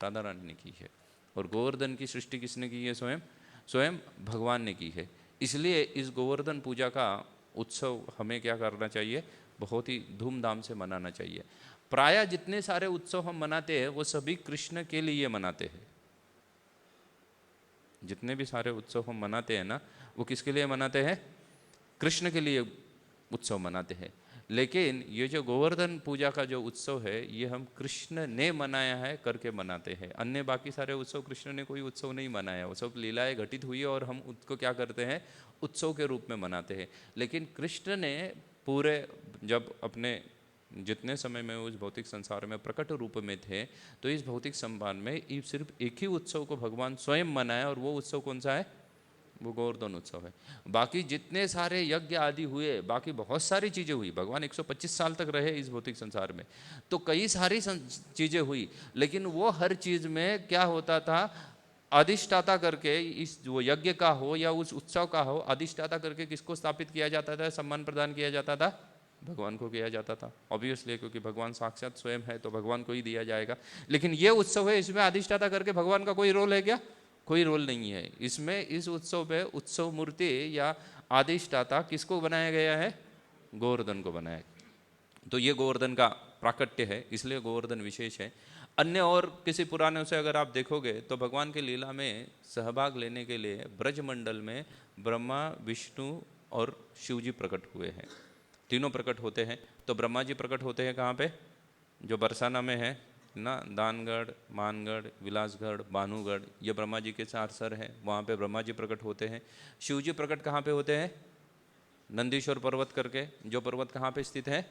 राधा रानी ने की है। और गोवर्धन की सृष्टि किसने की है? स्वयं भगवान ने की है। इसलिए इस गोवर्धन पूजा का उत्सव हमें क्या करना चाहिए? बहुत ही धूमधाम से मनाना चाहिए। प्रायः जितने सारे उत्सव हम मनाते हैं वो सभी कृष्ण के लिए मनाते हैं। जितने भी सारे उत्सव हम मनाते हैं ना, वो किसके लिए मनाते हैं? कृष्ण के लिए उत्सव मनाते हैं। लेकिन ये जो गोवर्धन पूजा का जो उत्सव है ये हम कृष्ण ने मनाया है करके मनाते हैं। अन्य बाकी सारे उत्सव कृष्ण ने कोई उत्सव नहीं मनाया, वो सब लीलाएं घटित हुई और हम उसको क्या करते हैं? उत्सव के रूप में मनाते हैं। लेकिन कृष्ण ने पूरे जब अपने जितने समय में उस भौतिक संसार में प्रकट रूप में थे तो इस भौतिक संसार में सिर्फ एक ही उत्सव को भगवान स्वयं मनाया, और वो उत्सव कौन सा है? वो गोवर्धन उत्सव है। बाकी जितने सारे यज्ञ आदि हुए, बाकी बहुत सारी चीज़ें हुई, भगवान 125 साल तक रहे इस भौतिक संसार में, तो कई सारी चीज़ें हुई, लेकिन वो हर चीज़ में क्या होता था? अधिष्ठाता करके, इस वो यज्ञ का हो या उस उत्सव का हो, अधिष्ठाता करके किसको स्थापित किया जाता था? सम्मान प्रदान किया जाता था? भगवान को किया जाता था। ऑब्वियसली, क्योंकि भगवान साक्षात स्वयं है तो भगवान को ही दिया जाएगा। लेकिन ये उत्सव है, इसमें अधिष्ठाता करके भगवान का कोई रोल है क्या? कोई रोल नहीं है इसमें। इस उत्सव पे उत्सव मूर्ति या अधिष्ठाता किसको बनाया गया है? गोवर्धन को बनाया। तो ये गोवर्धन का प्राकट्य है, इसलिए गोवर्धन विशेष है। अन्य और किसी पुराणों से अगर आप देखोगे तो भगवान की लीला में सहभाग लेने के लिए ब्रजमंडल में ब्रह्मा, विष्णु और शिव जी प्रकट हुए हैं, तीनों प्रकट होते हैं। तो ब्रह्मा जी प्रकट होते हैं कहाँ पे? जो बरसाना में है ना, दानगढ़, मानगढ़, विलासगढ़, भानुगढ़, ये ब्रह्मा जी के 4 सर हैं, वहाँ पे ब्रह्मा जी प्रकट होते हैं। शिव जी प्रकट कहाँ पे होते हैं? नंदीश्वर पर्वत करके, जो पर्वत कहाँ पे स्थित है?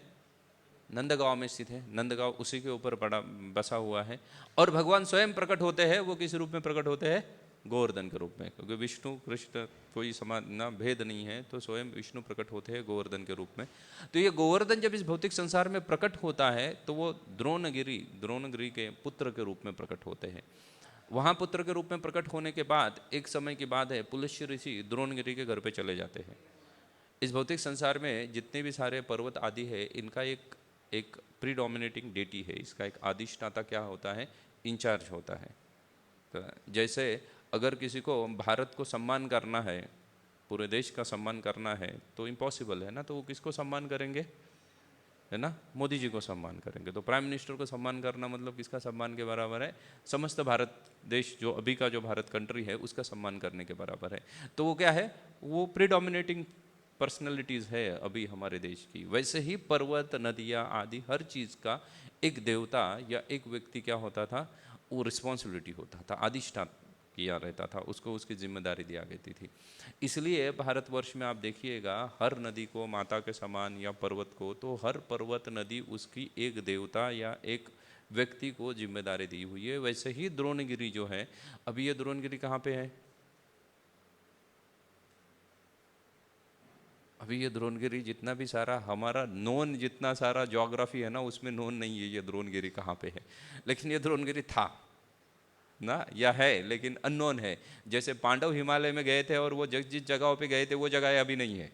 नंदगांव में स्थित है। नंदगांव उसी के ऊपर पड़ा बसा हुआ है। और भगवान स्वयं प्रकट होते हैं, वो किस रूप में प्रकट होते हैं? गोवर्धन के रूप में, क्योंकि विष्णु कृष्ण कोई समान ना भेद नहीं है, तो स्वयं विष्णु प्रकट होते हैं गोवर्धन के रूप में। तो ये गोवर्धन जब इस भौतिक संसार में प्रकट होता है तो वो द्रोणगिरी के पुत्र के रूप में प्रकट होते हैं। वहाँ पुत्र के रूप में प्रकट होने के बाद एक समय की बात है, पुलस्त्य ऋषि द्रोणगिरी के घर पे चले जाते हैं। इस भौतिक संसार में जितने भी सारे पर्वत आदि है, इनका एक प्रीडोमिनेटिंग डेटी है, इसका एक अधिष्ठाता क्या होता है? इंचार्ज होता है। तो जैसे अगर किसी को भारत को सम्मान करना है, पूरे देश का सम्मान करना है, तो इम्पॉसिबल है ना, तो वो किसको सम्मान करेंगे? है ना, मोदी जी को सम्मान करेंगे। तो प्राइम मिनिस्टर को सम्मान करना मतलब किसका सम्मान के बराबर है? समस्त भारत देश, जो अभी का जो भारत कंट्री है, उसका सम्मान करने के बराबर है। तो वो क्या है? वो प्रीडोमिनेटिंग पर्सनैलिटीज़ है अभी हमारे देश की। वैसे ही पर्वत, नदियाँ आदि हर चीज़ का एक देवता या एक व्यक्ति क्या होता था? वो रिस्पॉन्सिबिलिटी होता था, अधिष्ठान किया रहता था, उसको उसकी जिम्मेदारी दिया गई थी। इसलिए भारतवर्ष में आप देखिएगा, हर नदी को माता के समान या पर्वत को, तो हर पर्वत नदी उसकी एक देवता या एक व्यक्ति को जिम्मेदारी दी हुई है। वैसे ही द्रोणगिरी जो है, अभी ये द्रोणगिरी कहाँ पे है? अभी ये द्रोणगिरी जितना भी सारा हमारा नोन, जितना सारा ज्योग्राफी है ना, उसमें नोन नहीं है ये द्रोणगिरी कहाँ पे है। लेकिन ये द्रोणगिरी था ना, या है, लेकिन अननोन है। जैसे पांडव हिमालय में गए थे और वो जिस जगहों पे गए थे वो जगह अभी नहीं है।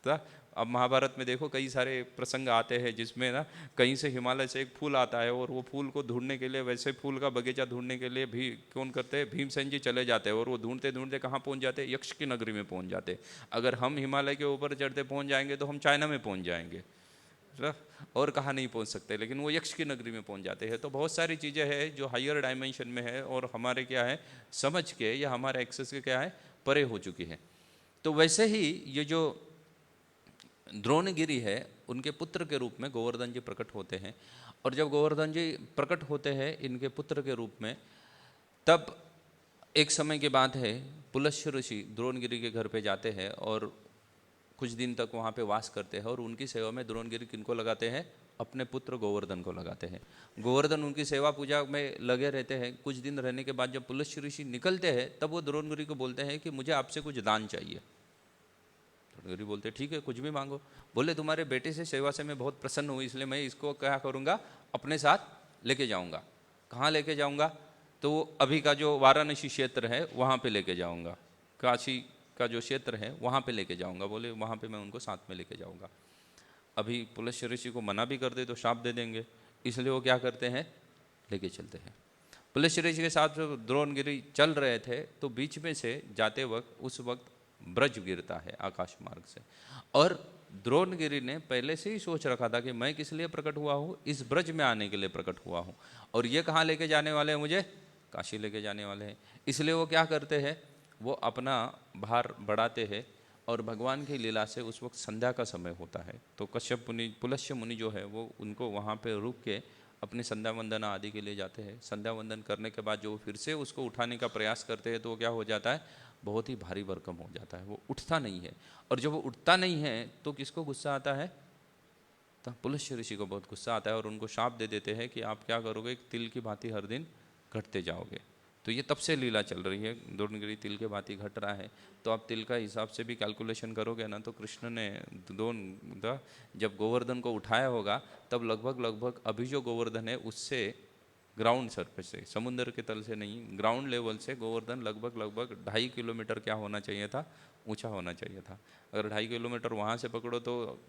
तो अब महाभारत में देखो कई सारे प्रसंग आते हैं जिसमें ना कहीं से हिमालय से एक फूल आता है, और वो फूल को ढूंढने के लिए, वैसे फूल का बगीचा ढूंढने के लिए भी कौन करते हैं? भीमसेन जी चले जाते हैं, और वो ढूंढते ढूंढते कहाँ पहुँच जाते हैं? यक्ष की नगरी में पहुँच जाते हैं। अगर हम हिमालय के ऊपर चढ़ते पहुँच जाएंगे तो हम चाइना में पहुँच जाएंगे, और कहाँ नहीं पहुँच सकते, लेकिन वो यक्ष की नगरी में पहुँच जाते हैं। तो बहुत सारी चीज़ें हैं जो हायर डायमेंशन में है, और हमारे क्या है, समझ के या हमारे एक्सेस के क्या है, परे हो चुकी है। तो वैसे ही ये जो द्रोणगिरी है, उनके पुत्र के रूप में गोवर्धन जी प्रकट होते हैं। और जब गोवर्धन जी प्रकट होते हैं इनके पुत्र के रूप में, तब एक समय की बात है, पुलस्त्य ऋषि द्रोणगिरी के घर पे जाते हैं और कुछ दिन तक वहाँ पे वास करते हैं। और उनकी सेवा में द्रोणगिरी किनको लगाते हैं? अपने पुत्र गोवर्धन को लगाते हैं। गोवर्धन उनकी सेवा पूजा में लगे रहते हैं। कुछ दिन रहने के बाद जब पुलस्त्य ऋषि निकलते हैं, तब वो द्रोणगिरी को बोलते हैं कि मुझे आपसे कुछ दान चाहिए। द्रोणगिरी बोलते ठीक है, कुछ भी मांगो। बोले तुम्हारे बेटे से सेवा से मैं बहुत प्रसन्न हूँ, इसलिए मैं इसको क्या करूँगा, अपने साथ लेके जाऊँगा। कहाँ लेके जाऊँगा? तो अभी का जो वाराणसी क्षेत्र है वहाँ पे लेके जाऊँगा, काशी का जो क्षेत्र है वहाँ पे लेके जाऊँगा। बोले वहाँ पे मैं उनको साथ में लेके जाऊँगा। अभी पुलस्त्य ऋषि को मना भी कर दे तो शाप दे देंगे, इसलिए वो क्या करते हैं, लेके चलते हैं। पुलस्त्य ऋषि के साथ जब द्रोणगिरी चल रहे थे तो बीच में से जाते वक्त, उस वक्त ब्रज गिरता है आकाश मार्ग से। और द्रोणगिरी ने पहले से ही सोच रखा था कि मैं किस लिए प्रकट हुआ हूँ, इस ब्रज में आने के लिए प्रकट हुआ हूँ। और ये कहाँ लेके जाने वाले हैं? मुझे काशी लेके जाने वाले हैं। इसलिए वो क्या करते हैं, वो अपना भार बढ़ाते हैं। और भगवान की लीला से उस वक्त संध्या का समय होता है, तो कश्यप मुनि, पुलस्त्य मुनि जो है, वो उनको वहाँ पे रुक के अपनी संध्या वंदन आदि के लिए जाते हैं। संध्या वंदन करने के बाद जो फिर से उसको उठाने का प्रयास करते हैं, तो वो क्या हो जाता है, बहुत ही भारी भरकम हो जाता है, वो उठता नहीं है। और जब वो उठता नहीं है तो किसको गुस्सा आता है? तो पुलस्त्य ऋषि को बहुत गुस्सा आता है, और उनको शाप दे देते हैं कि आप क्या करोगे, एक तिल की भांति हर दिन घटते जाओगे। तो ये तब से लीला चल रही है, द्रोणगिरी तिल के भांति घट रहा है। तो आप तिल का हिसाब से भी कैलकुलेशन करोगे ना, तो कृष्ण ने जब गोवर्धन को उठाया होगा, तब लगभग अभी जो गोवर्धन है उससे ग्राउंड सरफेस से, समुद्र के तल से नहीं, ग्राउंड लेवल से गोवर्धन लगभग 2.5 किलोमीटर क्या होना चाहिए था, ऊंचा होना चाहिए था। अगर 2.5 किलोमीटर वहाँ से पकड़ो तो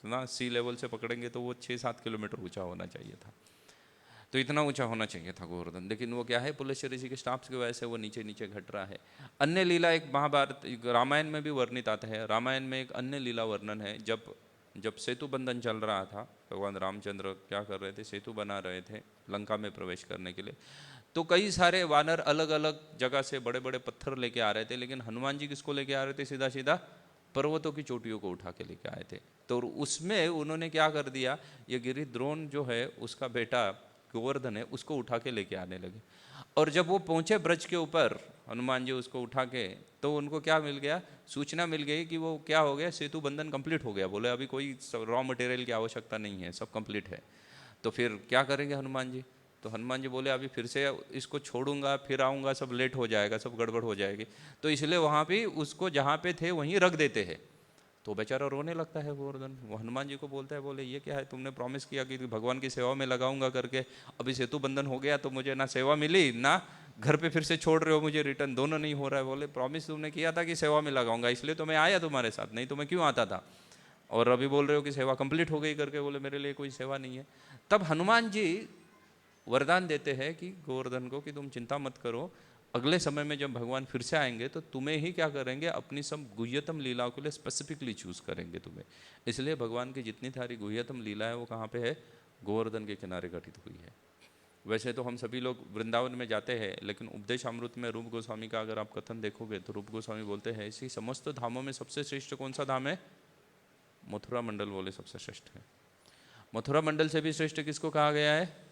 ना, सी लेवल से पकड़ेंगे तो वो 6-7 किलोमीटर ऊंचा होना चाहिए था। तो इतना ऊंचा होना चाहिए था गोवर्धन, लेकिन वो क्या है, पुलस्त्य ऋषि के स्टाफ की वजह से वो नीचे नीचे घट रहा है। अन्य लीला एक महाभारत, रामायण में भी वर्णित आता है। रामायण में एक अन्य लीला वर्णन है, जब जब सेतु बंधन चल रहा था, भगवान रामचंद्र क्या कर रहे थे, सेतु बना रहे थे लंका में प्रवेश करने के लिए, तो कई सारे वानर अलग अलग जगह से बड़े बड़े पत्थर लेके आ रहे थे, लेकिन हनुमान जी किसको लेके आ रहे थे, सीधा सीधा पर्वतों की चोटियों को उठा के लेके आए थे। तो उसमें उन्होंने क्या कर दिया, ये गिरिद्रोण जो है उसका बेटा गोवर्धन है, उसको उठा के लेके आने लगे। और जब वो पहुंचे ब्रज के ऊपर, हनुमान जी उसको उठा के, तो उनको क्या मिल गया, सूचना मिल गई कि वो क्या हो गया, सेतु बंधन कंप्लीट हो गया। बोले अभी कोई रॉ मटेरियल की आवश्यकता नहीं है, सब कंप्लीट है। तो फिर क्या करेंगे हनुमान जी? तो हनुमान जी बोले अभी फिर से इसको छोड़ूंगा, फिर आऊँगा, सब लेट हो जाएगा, सब गड़बड़ हो जाएगी। तो इसलिए वहाँ पे उसको जहाँ पे थे वहीं रख देते हैं। तो बेचारा रोने लगता है गोवर्धन। वो हनुमान जी को बोलता है, बोले ये क्या है, तुमने प्रॉमिस किया कि भगवान की सेवा में लगाऊंगा करके, अभी सेतु बंधन हो गया तो मुझे ना सेवा मिली, ना घर पे फिर से छोड़ रहे हो मुझे रिटर्न, दोनों नहीं हो रहा है। बोले प्रॉमिस तुमने किया था कि सेवा में लगाऊंगा, इसलिए तो मैं आया तुम्हारे साथ, नहीं तो मैं क्यों आता था। और अभी बोल रहे हो कि सेवा कंप्लीट हो गई करके, बोले मेरे लिए कोई सेवा नहीं है। तब हनुमान जी वरदान देते हैं कि गोवर्धन को कि तुम चिंता मत करो, अगले समय में जब भगवान फिर से आएंगे तो तुम्हें ही क्या करेंगे, अपनी सब गुह्यतम लीलाओं के लिए स्पेसिफिकली चूज करेंगे तुम्हें। इसलिए भगवान की जितनी सारी गुह्यतम लीला है वो कहाँ पे है, गोवर्धन के किनारे घटित हुई है। वैसे तो हम सभी लोग वृंदावन में जाते हैं, लेकिन उपदेश अमृत में रूप गोस्वामी का अगर आप कथन देखोगे तो रूप गोस्वामी बोलते हैं इसी समस्त धामों में सबसे श्रेष्ठ कौन सा धाम है, मथुरा मंडल बोले सबसे श्रेष्ठ है। मथुरा मंडल से भी श्रेष्ठ किसको कहा गया है,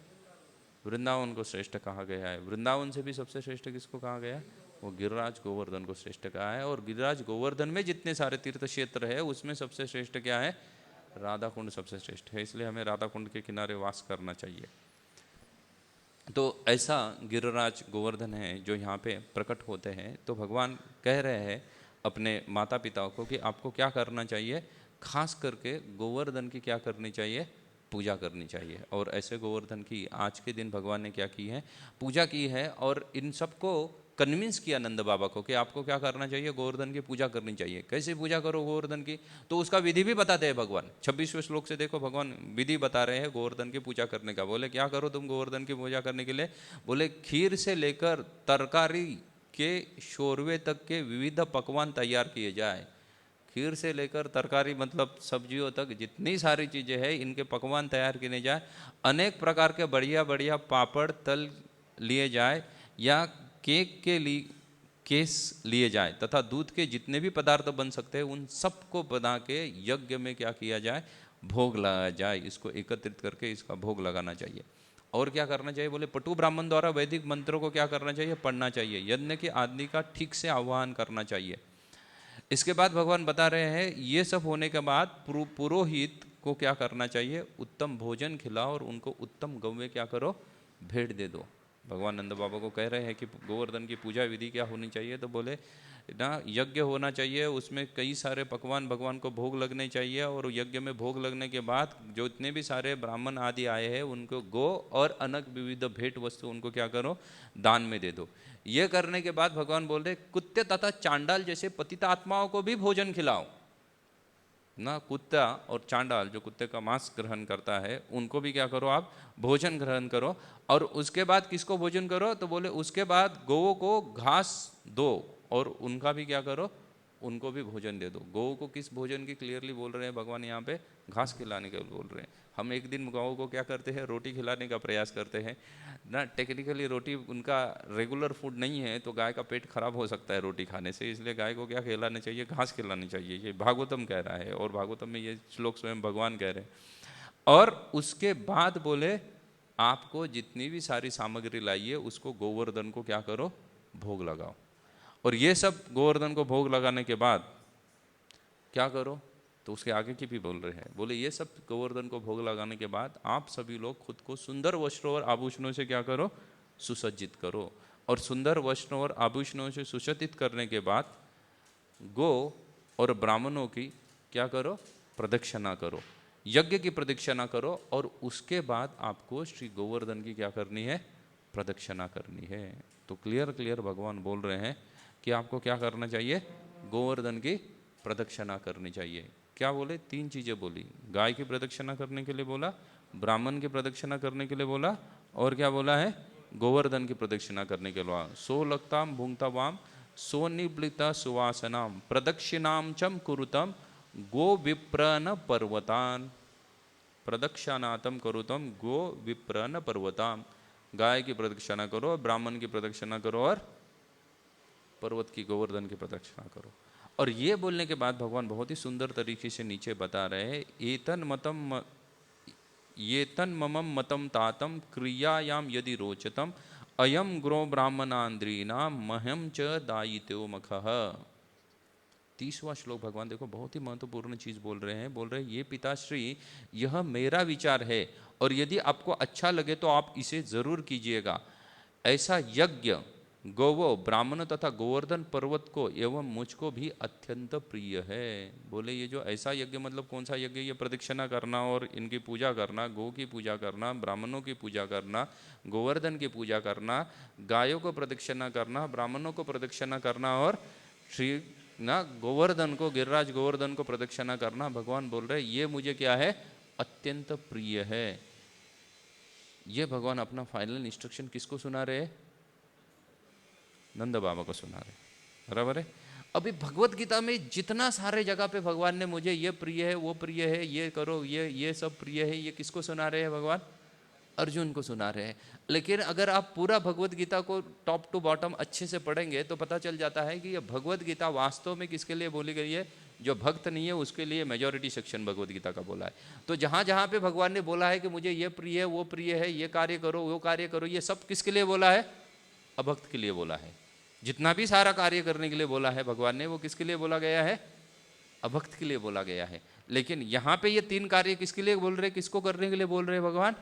वृंदावन को श्रेष्ठ कहा गया है। वृंदावन से भी सबसे श्रेष्ठ किसको कहा गया है, वो गिरिराज गोवर्धन को श्रेष्ठ कहा है। और गिरिराज गोवर्धन में जितने सारे तीर्थ क्षेत्र है उसमें सबसे श्रेष्ठ क्या है, राधा कुंड सबसे श्रेष्ठ है। इसलिए हमें राधा कुंड के किनारे वास करना चाहिए। तो ऐसा गिरिराज गोवर्धन है जो यहाँ पे प्रकट होते हैं। तो भगवान कह रहे हैं अपने माता पिताओं को कि आपको क्या करना चाहिए, खास करके गोवर्धन की क्या करनी चाहिए, पूजा करनी चाहिए। और ऐसे गोवर्धन की आज के दिन भगवान ने क्या की है, पूजा की है। और इन सबको कन्विंस किया नंद बाबा को कि आपको क्या करना चाहिए, गोवर्धन की पूजा करनी चाहिए। कैसे पूजा करो गोवर्धन की, तो उसका विधि भी बताते हैं भगवान। 26वें श्लोक से देखो, भगवान विधि बता रहे हैं गोवर्धन की पूजा करने का। बोले क्या करो तुम गोवर्धन की पूजा करने के लिए, बोले खीर से लेकर तरकारी के शोरवे तक के विविध पकवान तैयार किए जाए। खीर से लेकर तरकारी मतलब सब्जियों तक जितनी सारी चीज़ें हैं इनके पकवान तैयार किए जाए। अनेक प्रकार के बढ़िया बढ़िया पापड़ तल लिए जाए या केक के लिए केस लिए जाए, तथा दूध के जितने भी पदार्थ बन सकते हैं उन सबको बना के यज्ञ में क्या किया जाए, भोग लगाया जाए। इसको एकत्रित करके इसका भोग लगाना चाहिए। और क्या करना चाहिए, बोले पटु ब्राह्मण द्वारा वैदिक मंत्रों को क्या करना चाहिए, पढ़ना चाहिए। यज्ञ के आदि का ठीक से आह्वान करना चाहिए। इसके बाद भगवान बता रहे हैं ये सब होने के बाद पुरोहित को क्या करना चाहिए, उत्तम भोजन खिलाओ और उनको उत्तम गौवें क्या करो, भेंट दे दो। भगवान नंद बाबा को कह रहे हैं कि गोवर्धन की पूजा विधि क्या होनी चाहिए, तो बोले ना यज्ञ होना चाहिए, उसमें कई सारे पकवान भगवान को भोग लगने चाहिए। और यज्ञ में भोग लगने के बाद जो इतने भी सारे ब्राह्मण आदि आए हैं उनको गो और अनक विविध भेंट वस्तु उनको क्या करो, दान में दे दो। ये करने के बाद भगवान बोल रहे कुत्ते तथा चांडाल जैसे पतित आत्माओं को भी भोजन खिलाओ ना। कुत्ता और चांडाल जो कुत्ते का मांस ग्रहण करता है उनको भी क्या करो, आप भोजन ग्रहण करो। और उसके बाद किसको भोजन करो, तो बोले उसके बाद गौ को घास दो और उनका भी क्या करो, उनको भी भोजन दे दो। गौ को किस भोजन की क्लियरली बोल रहे हैं भगवान यहाँ पे, घास खिलाने के बोल रहे हैं। हम एक दिन गौ को क्या करते हैं, रोटी खिलाने का प्रयास करते हैं ना। टेक्निकली रोटी उनका रेगुलर फूड नहीं है तो गाय का पेट खराब हो सकता है रोटी खाने से, इसलिए गाय को क्या खिलाना चाहिए, घास खिलानी चाहिए। ये भागवतम कह रहा है और भागवतम में ये श्लोक स्वयं भगवान कह रहे हैं। और उसके बाद बोले आपको जितनी भी सारी सामग्री लाइए उसको गोवर्धन को क्या करो, भोग लगाओ। और ये सब गोवर्धन को भोग लगाने के बाद क्या करो, तो उसके आगे की भी बोल रहे हैं। बोले ये सब गोवर्धन को भोग लगाने के बाद आप सभी लोग खुद को सुंदर वस्त्रों और आभूषणों से क्या करो, सुसज्जित करो। और सुंदर वस्त्रों और आभूषणों से सुसज्जित करने के बाद गो और ब्राह्मणों की क्या करो, प्रदक्षिणा करो, यज्ञ की प्रदक्षिणा करो। और उसके बाद आपको श्री गोवर्धन की क्या करनी है, प्रदक्षिणा करनी है। तो क्लियर भगवान बोल रहे हैं कि आपको क्या करना चाहिए, गोवर्धन की प्रदक्षिणा करनी चाहिए। क्या बोले, तीन चीजें बोली, गाय की प्रदक्षिणा करने के लिए बोला, ब्राह्मण की प्रदक्षिणा करने के लिए बोला, और क्या बोला है, गोवर्धन की प्रदक्षिणा करने के लिए। सो लगताम भूंगता वाम सो निब्लिता सुवासनाम प्रदक्षिणाम चम कुरुतम गो विप्रन पर्वतान प्रदक्षिणातम करुतम गो विप्रन पर्वताम, गाय की प्रदक्षिणा करो, ब्राह्मण की प्रदक्षिणा करो और पर्वत की गोवर्धन की प्रदक्षिणा करो। और ये बोलने के बाद भगवान बहुत ही सुंदर तरीके से नीचे बता रहे हैं, ये तन ममम मतम तातम क्रियायाम यदि रोचतम अयम ग्रो ब्राह्मणांद्रीना महम च दायित्यो मखः। 30वां श्लोक भगवान देखो बहुत ही महत्वपूर्ण चीज बोल रहे हैं। बोल रहे हैं ये पिताश्री, यह मेरा विचार है और यदि आपको अच्छा लगे तो आप इसे जरूर कीजिएगा। ऐसा यज्ञ गौवो ब्राह्मण तथा गोवर्धन पर्वत को एवं मुझको भी अत्यंत प्रिय है। बोले ये जो ऐसा यज्ञ मतलब कौन सा यज्ञ? ये प्रदक्षिणा करना और इनकी पूजा करना, गौ की पूजा करना, ब्राह्मणों की पूजा करना, गोवर्धन की पूजा करना, गायों को प्रदक्षिणा करना, ब्राह्मणों को प्रदक्षिणा करना और श्री ना गोवर्धन को, गिरिराज गोवर्धन को प्रदक्षिणा करना। भगवान बोल रहे ये मुझे क्या है? अत्यंत प्रिय है। ये भगवान अपना फाइनल इंस्ट्रक्शन किसको सुना रहे? नंद बाबा को सुना रहे, बराबर है। अभी भगवत गीता में जितना सारे जगह पे भगवान ने मुझे ये प्रिय है, वो प्रिय है, ये करो, ये सब प्रिय है, ये किसको सुना रहे हैं भगवान? अर्जुन को सुना रहे हैं। लेकिन अगर आप पूरा भगवत गीता को टॉप टू बॉटम अच्छे से पढ़ेंगे तो पता चल जाता है कि ये भगवत गीता वास्तव में किसके लिए बोली गई है? जो भक्त नहीं है उसके लिए मेजॉरिटी सेक्शन भगवत गीता का बोला है। तो जहाँ जहाँ पे भगवान ने बोला है कि मुझे ये प्रिय है, वो प्रिय है, ये कार्य करो, वो कार्य करो, ये सब किसके लिए बोला है? अभक्त के लिए बोला है। जितना भी सारा कार्य करने के लिए बोला है भगवान ने, वो किसके लिए बोला गया है? अभक्त के लिए बोला गया है। लेकिन यहाँ पे ये 3 कार्य किसके लिए बोल रहे, किसको करने के लिए बोल रहे भगवान?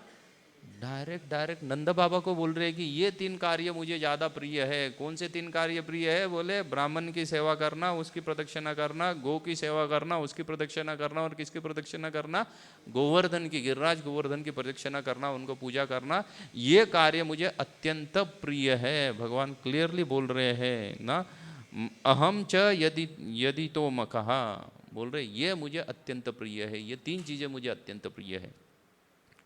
डायरेक्ट नंद बाबा को बोल रहे हैं कि ये 3 कार्य मुझे ज़्यादा प्रिय है। कौन से 3 कार्य प्रिय है? बोले ब्राह्मण की सेवा करना, उसकी प्रदक्षिणा करना, गौ की सेवा करना, उसकी प्रदक्षिणा करना, और किसकी प्रदक्षिणा करना? गोवर्धन की, गिरिराज गोवर्धन की प्रदक्षिणा करना, उनको पूजा करना। ये कार्य मुझे अत्यंत प्रिय है। भगवान क्लियरली बोल रहे हैं ना, अहम च यदि यदि तो मकहा, बोल रहे ये मुझे अत्यंत प्रिय है। ये 3 चीज़ें मुझे अत्यंत प्रिय है।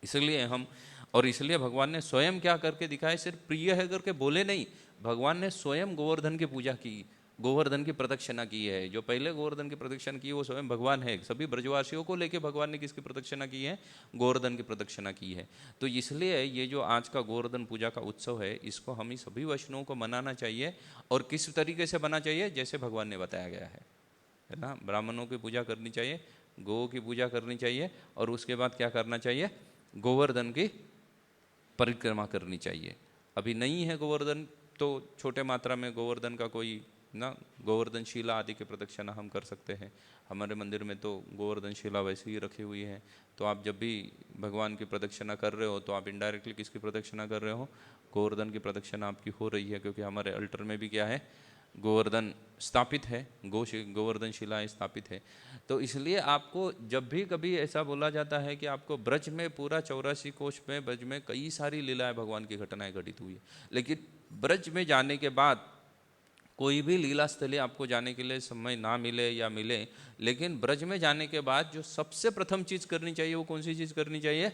इसलिए हम, और इसलिए भगवान ने स्वयं क्या करके दिखाए? सिर्फ प्रिय है करके बोले नहीं, भगवान ने स्वयं गोवर्धन की पूजा की, गोवर्धन की प्रदक्षिणा की है। जो पहले गोवर्धन की प्रदक्षिणा की वो स्वयं भगवान है। सभी ब्रजवासियों को लेके भगवान ने किसकी प्रदक्षिणा की है? गोवर्धन की प्रदक्षिणा की है। तो इसलिए ये जो आज का गोवर्धन पूजा का उत्सव है, इसको हम ही सभी वैष्णवों को मनाना चाहिए। और किस तरीके से मनाना चाहिए? जैसे भगवान ने बताया गया है ना। ब्राह्मणों की पूजा करनी चाहिए, गौ की पूजा करनी चाहिए, और उसके बाद क्या करना चाहिए? गोवर्धन की परिक्रमा करनी चाहिए। अभी नहीं है गोवर्धन तो छोटे मात्रा में गोवर्धन का कोई ना, गोवर्धन शिला आदि की प्रदक्षिणा हम कर सकते हैं। हमारे मंदिर में तो गोवर्धन शिला वैसे ही रखी हुई है। तो आप जब भी भगवान की प्रदक्षिणा कर रहे हो तो आप इनडायरेक्टली किसकी प्रदक्षिणा कर रहे हो? गोवर्धन की प्रदक्षिणा आपकी हो रही है, क्योंकि हमारे अल्टर में भी क्या है? गोवर्धन स्थापित है, गोवर्धन शिलाएँ स्थापित है। तो इसलिए आपको जब भी कभी ऐसा बोला जाता है कि आपको ब्रज में पूरा 84 कोष में ब्रज में कई सारी लीलाएं, भगवान की घटनाएं घटित हुई है, लेकिन ब्रज में जाने के बाद कोई भी लीला स्थली आपको जाने के लिए समय ना मिले या मिले, लेकिन ब्रज में जाने के बाद जो सबसे प्रथम चीज़ करनी चाहिए वो कौन सी चीज़ करनी चाहिए?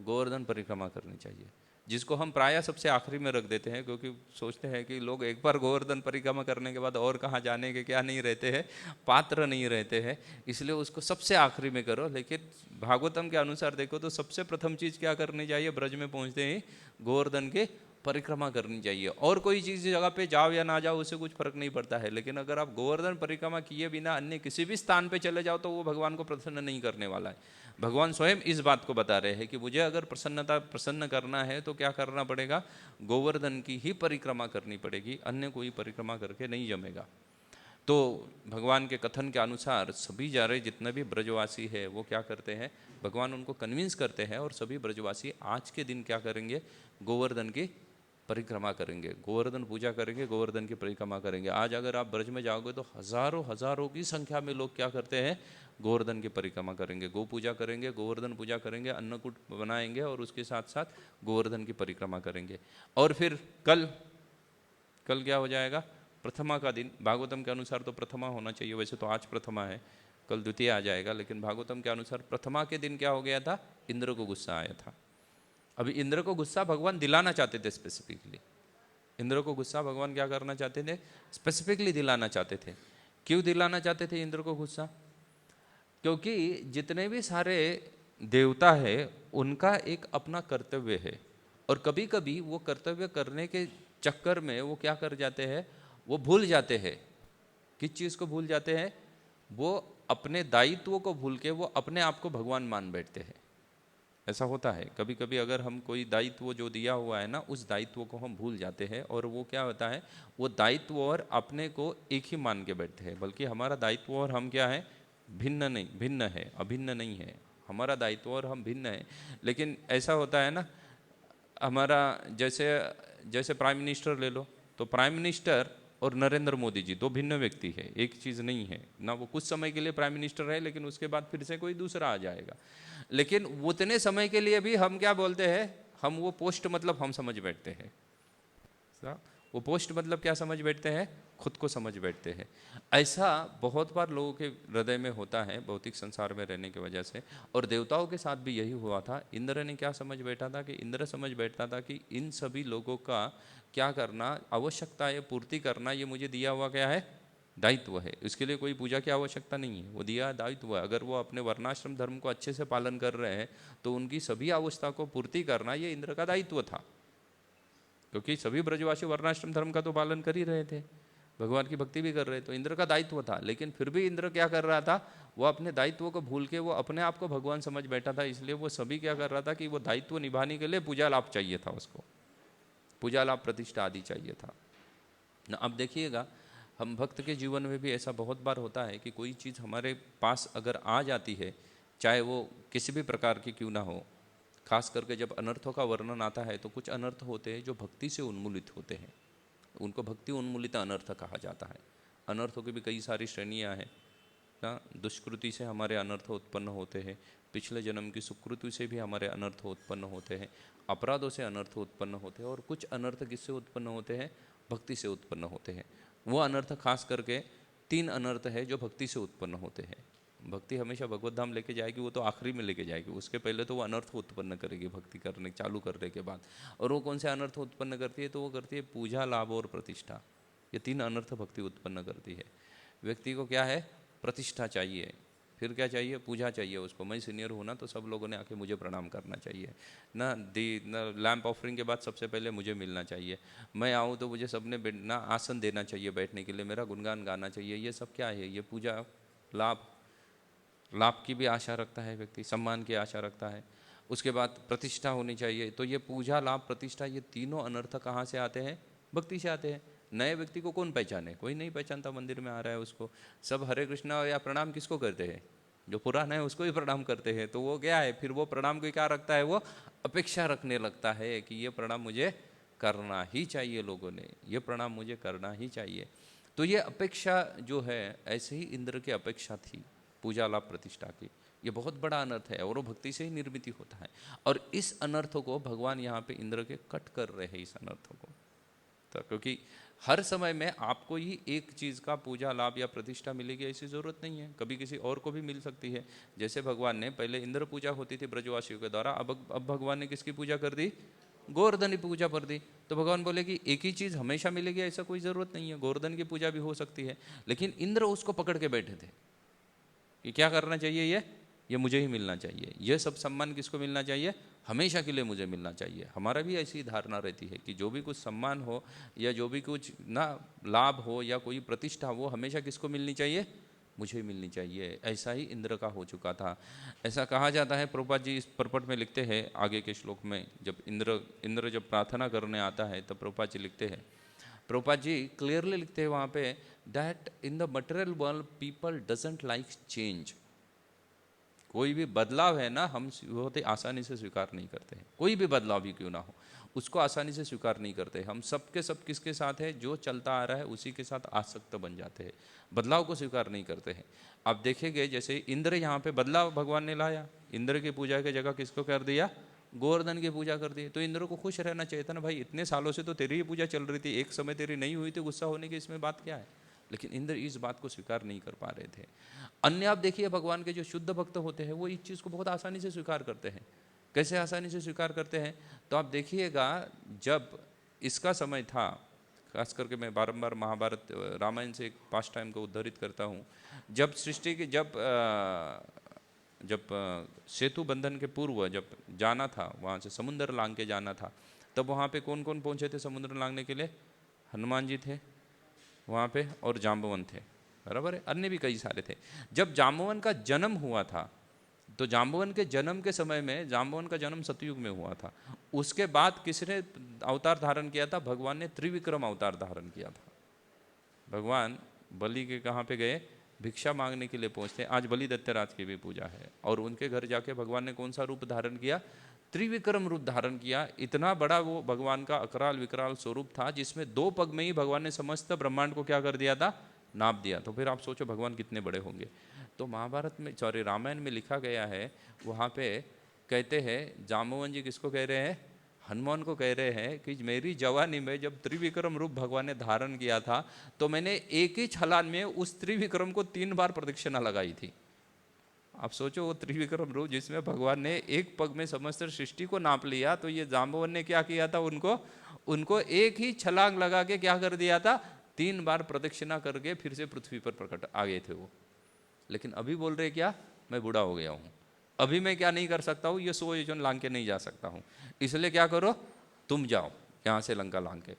गोवर्धन परिक्रमा करनी चाहिए, जिसको हम प्रायः सबसे आखिरी में रख देते हैं, क्योंकि सोचते हैं कि लोग एक बार गोवर्धन परिक्रमा करने के बाद और कहाँ जाने के क्या नहीं रहते हैं, पात्र नहीं रहते हैं, इसलिए उसको सबसे आखिरी में करो। लेकिन भागवतम के अनुसार देखो तो सबसे प्रथम चीज़ क्या करनी चाहिए? ब्रज में पहुँचते ही गोवर्धन की परिक्रमा करनी चाहिए। और कोई चीज़ जगह पे जाओ या ना जाओ उससे कुछ फर्क नहीं पड़ता है, लेकिन अगर आप गोवर्धन परिक्रमा किए बिना अन्य किसी भी स्थान पे चले जाओ तो वो भगवान को प्रसन्न नहीं करने वाला है। भगवान स्वयं इस बात को बता रहे हैं कि मुझे अगर प्रसन्न करना है तो क्या करना पड़ेगा? गोवर्धन की ही परिक्रमा करनी पड़ेगी, अन्य कोई परिक्रमा करके नहीं जमेगा। तो भगवान के कथन के अनुसार सभी जा रहे जितने भी ब्रजवासी है वो क्या करते हैं? भगवान उनको कन्विंस करते हैं और सभी ब्रजवासी आज के दिन क्या करेंगे? गोवर्धन की परिक्रमा करेंगे, गोवर्धन पूजा करेंगे, गोवर्धन की परिक्रमा करेंगे। आज अगर आप ब्रज में जाओगे तो हजारों की संख्या में लोग क्या करते हैं? गोवर्धन की परिक्रमा करेंगे, गो पूजा करेंगे, गोवर्धन पूजा करेंगे, अन्नकूट बनाएंगे और उसके साथ साथ गोवर्धन की परिक्रमा करेंगे। और फिर कल क्या हो जाएगा? प्रथमा का दिन। भागवतम के अनुसार तो प्रथमा होना चाहिए, वैसे तो आज प्रथमा है, कल द्वितीय आ जाएगा, लेकिन भागवतम के अनुसार प्रथमा के दिन क्या हो गया था? इंद्र को गुस्सा आया था। अभी इंद्र को गुस्सा भगवान दिलाना चाहते थे स्पेसिफिकली। इंद्र को गुस्सा भगवान क्या करना चाहते थे? स्पेसिफिकली दिलाना चाहते थे। क्यों दिलाना चाहते थे इंद्र को गुस्सा? क्योंकि जितने भी सारे देवता है उनका एक अपना कर्तव्य है, और कभी कभी वो कर्तव्य करने के चक्कर में वो क्या कर जाते हैं, वो भूल जाते हैं। किस चीज़ को भूल जाते हैं? वो अपने दायित्व को भूल के वो अपने आप को भगवान मान बैठते हैं। ऐसा होता है कभी कभी, अगर हम कोई दायित्व जो दिया हुआ है ना, उस दायित्व को हम भूल जाते हैं, और वो क्या होता है, वो दायित्व और अपने को एक ही मान के बैठते हैं। बल्कि हमारा दायित्व और हम क्या है, भिन्न नहीं, भिन्न है, अभिन्न नहीं है। हमारा दायित्व और हम भिन्न है। लेकिन ऐसा होता है ना, हमारा जैसे जैसे प्राइम मिनिस्टर ले लो, तो प्राइम मिनिस्टर और नरेंद्र मोदी जी दो भिन्न व्यक्ति है, एक चीज़ नहीं है ना। वो कुछ समय के लिए प्राइम मिनिस्टर है, लेकिन उसके बाद फिर से कोई दूसरा आ जाएगा। लेकिन उतने समय के लिए भी हम क्या बोलते हैं, हम वो पोस्ट मतलब हम समझ बैठते हैं। वो पोस्ट मतलब क्या समझ बैठते हैं, खुद को समझ बैठते हैं। ऐसा बहुत बार लोगों के हृदय में होता है भौतिक संसार में रहने की वजह से। और देवताओं के साथ भी यही हुआ था। इंद्र ने क्या समझ बैठा था कि इंद्र समझ बैठता था कि इन सभी लोगों का क्या करना, आवश्यकता है पूर्ति करना, ये मुझे दिया हुआ क्या है, दायित्व है। इसके लिए कोई पूजा की आवश्यकता नहीं है, वो दिया दायित्व है। अगर वो अपने वर्णाश्रम धर्म को अच्छे से पालन कर रहे हैं तो उनकी सभी आवश्यकता को पूर्ति करना ये इंद्र का दायित्व था। क्योंकि सभी ब्रजवासी वर्णाश्रम धर्म का तो पालन कर ही रहे थे, भगवान की भक्ति भी कर रहे, तो इंद्र का दायित्व था। लेकिन फिर भी इंद्र क्या कर रहा था, वो अपने दायित्व को भूल के वो अपने आप को भगवान समझ बैठा था। इसलिए वो सभी क्या कर रहा था कि वो दायित्व निभाने के लिए पूजा लाभ चाहिए था, उसको पूजा लाभ प्रतिष्ठा आदि चाहिए था ना। अब देखिएगा, हम भक्त के जीवन में भी ऐसा बहुत बार होता है कि कोई चीज़ हमारे पास अगर आ जाती है, चाहे वो किसी भी प्रकार की क्यों ना हो, खास करके जब अनर्थों का वर्णन आता है तो कुछ अनर्थ होते हैं जो भक्ति से उन्मूलित होते हैं, उनको भक्ति उन्मूलित अनर्थ कहा जाता है। अनर्थों की भी कई सारी श्रेणियाँ हैं ना। दुष्कृति से हमारे अनर्थ उत्पन्न होते हैं, पिछले जन्म की सुकृति से भी हमारे अनर्थ उत्पन्न होते हैं, अपराधों से अनर्थ उत्पन्न होते हैं, और कुछ अनर्थ किससे उत्पन्न होते हैं, भक्ति से उत्पन्न होते हैं। वो अनर्थ खास करके 3 अनर्थ है जो भक्ति से उत्पन्न होते हैं। भक्ति हमेशा भगवत धाम लेके जाएगी, वो तो आखिरी में लेके जाएगी, उसके पहले तो वो अनर्थ उत्पन्न करेगी भक्ति करने चालू करने के बाद। और वो कौन से अनर्थ उत्पन्न करती है, तो वो करती है पूजा, लाभ और प्रतिष्ठा। ये 3 अनर्थ भक्ति उत्पन्न करती है। व्यक्ति को क्या है, प्रतिष्ठा चाहिए, फिर क्या चाहिए, पूजा चाहिए उसको। मैं सीनियर हूँ ना, तो सब लोगों ने आके मुझे प्रणाम करना चाहिए ना। लैंप ऑफरिंग के बाद सबसे पहले मुझे मिलना चाहिए। मैं आऊँ तो मुझे सबने ना आसन देना चाहिए बैठने के लिए, मेरा गुणगान गाना चाहिए। ये सब क्या है, ये पूजा लाभ, लाभ की भी आशा रखता है व्यक्ति, सम्मान की आशा रखता है। उसके बाद प्रतिष्ठा होनी चाहिए। तो ये पूजा, लाभ, प्रतिष्ठा, ये तीनों अनर्थ कहाँ से आते हैं, भक्ति से आते हैं। नए व्यक्ति को कौन पहचाने, कोई नहीं पहचानता। मंदिर में आ रहा है उसको सब हरे कृष्णा या प्रणाम किसको करते हैं, जो पुराना है उसको ही प्रणाम करते हैं। तो वो क्या है, फिर वो प्रणाम को क्या रखता है, वो अपेक्षा रखने लगता है कि ये प्रणाम मुझे करना ही चाहिए, लोगों ने ये प्रणाम मुझे करना ही चाहिए। तो ये अपेक्षा जो है, ऐसे ही इंद्र की अपेक्षा थी पूजा लाभ प्रतिष्ठा की। ये बहुत बड़ा अनर्थ है, और वो भक्ति से ही निर्मित होता है। और इस अनर्थों को भगवान यहाँ पे इंद्र के कट कर रहे हैं, इस अनर्थों को। तो क्योंकि हर समय में आपको ही एक चीज़ का पूजा लाभ या प्रतिष्ठा मिलेगी ऐसी ज़रूरत नहीं है, कभी किसी और को भी मिल सकती है। जैसे भगवान ने पहले इंद्र पूजा होती थी ब्रजवासियों के द्वारा, अब भगवान ने किसकी पूजा कर दी, गोवर्धन की पूजा कर दी। तो भगवान बोले कि एक ही चीज़ हमेशा मिलेगी ऐसा कोई ज़रूरत नहीं है, गोवर्धन की पूजा भी हो सकती है। लेकिन इंद्र उसको पकड़ के बैठे थे कि क्या करना चाहिए, ये मुझे ही मिलना चाहिए, ये सब सम्मान किसको मिलना चाहिए, हमेशा के लिए मुझे मिलना चाहिए। हमारा भी ऐसी धारणा रहती है कि जो भी कुछ सम्मान हो या जो भी कुछ ना लाभ हो या कोई प्रतिष्ठा, वो हमेशा किसको मिलनी चाहिए, मुझे ही मिलनी चाहिए। ऐसा ही इंद्र का हो चुका था। ऐसा कहा जाता है, प्रभुपाद जी इस परपट में लिखते हैं आगे के श्लोक में, जब इंद्र जब प्रार्थना करने आता है तब प्रभुपाद जी लिखते हैं, प्रभुपाद जी क्लियरली लिखते हैं वहाँ पे, that in the material world people doesn't like change. कोई भी बदलाव है ना, हम बहुत ही आसानी से स्वीकार नहीं करते हैं। कोई भी बदलाव भी क्यों ना हो, उसको आसानी से स्वीकार नहीं करते। हम सब के सब किसके साथ है, जो चलता आ रहा है उसी के साथ आसक्त बन जाते हैं, बदलाव को स्वीकार नहीं करते हैं। आप देखेंगे जैसे इंद्र यहाँ पे बदलाव भगवान ने लाया, इंद्र की पूजा की जगह किसको कर दिया, गोवर्धन की पूजा कर दी। तो इंद्र को खुश रहना चाहिए था ना, भाई इतने सालों से तो तेरी ही पूजा चल रही थी, एक समय तेरी नहीं हुई थी, गुस्सा होने की इसमें बात क्या है। लेकिन इंद्र इस बात को स्वीकार नहीं कर पा रहे थे। अन्य आप देखिए, भगवान के जो शुद्ध भक्त होते हैं वो इस चीज़ को बहुत आसानी से स्वीकार करते हैं। कैसे आसानी से स्वीकार करते हैं, तो आप देखिएगा, जब इसका समय था, खास करके मैं बारंबार महाभारत रामायण से एक पास्ट टाइम को उद्धृत करता हूँ। जब सृष्टि की जब सेतु बंधन के पूर्व जब जाना था, वहाँ से समुद्र लांग के जाना था, तब वहाँ पे कौन कौन पहुँचे थे समुद्र लांघने के लिए? हनुमान जी थे वहाँ पे और जाम्बवन थे, बराबर है, अन्य भी कई सारे थे। जब जाम्बवन का जन्म हुआ था तो जाम्बवन के जन्म के समय में, जाम्बवन का जन्म सतयुग में हुआ था, उसके बाद किसने अवतार धारण किया था? भगवान ने त्रिविक्रम अवतार धारण किया था। भगवान बलि के कहाँ पे गए? भिक्षा मांगने के लिए पहुँचते। आज बलि दत्तराज की भी पूजा है और उनके घर जाके भगवान ने कौन सा रूप धारण किया? त्रिविक्रम रूप धारण किया। इतना बड़ा वो भगवान का अकराल विकराल स्वरूप था जिसमें 2 पग में ही भगवान ने समस्त ब्रह्मांड को क्या कर दिया था? नाप दिया। तो फिर आप सोचो भगवान कितने बड़े होंगे। तो महाभारत में, सॉरी, रामायण में लिखा गया है, वहाँ पे कहते हैं जाम्बवन जी किसको कह रहे हैं? हनुमान को कह रहे हैं कि मेरी जवानी में जब त्रिविक्रम रूप भगवान ने धारण किया था तो मैंने एक ही छलांग में उस त्रिविक्रम को 3 बार प्रदक्षिणा लगाई थी। आप सोचो वो त्रिविक्रम रूप जिसमें भगवान ने एक पग में समस्त सृष्टि को नाप लिया, तो ये जाम्बवन ने क्या किया था? उनको एक ही छलांग लगा के क्या कर दिया था? 3 बार प्रदक्षिणा करके फिर से पृथ्वी पर प्रकट आ गए थे वो। लेकिन अभी बोल रहे क्या? मैं बूढ़ा हो गया हूँ, अभी मैं क्या नहीं कर सकता हूँ? ये 100 योजन लांग के नहीं जा सकता हूँ, इसलिए क्या करो, तुम जाओ यहाँ से लंका लांग के।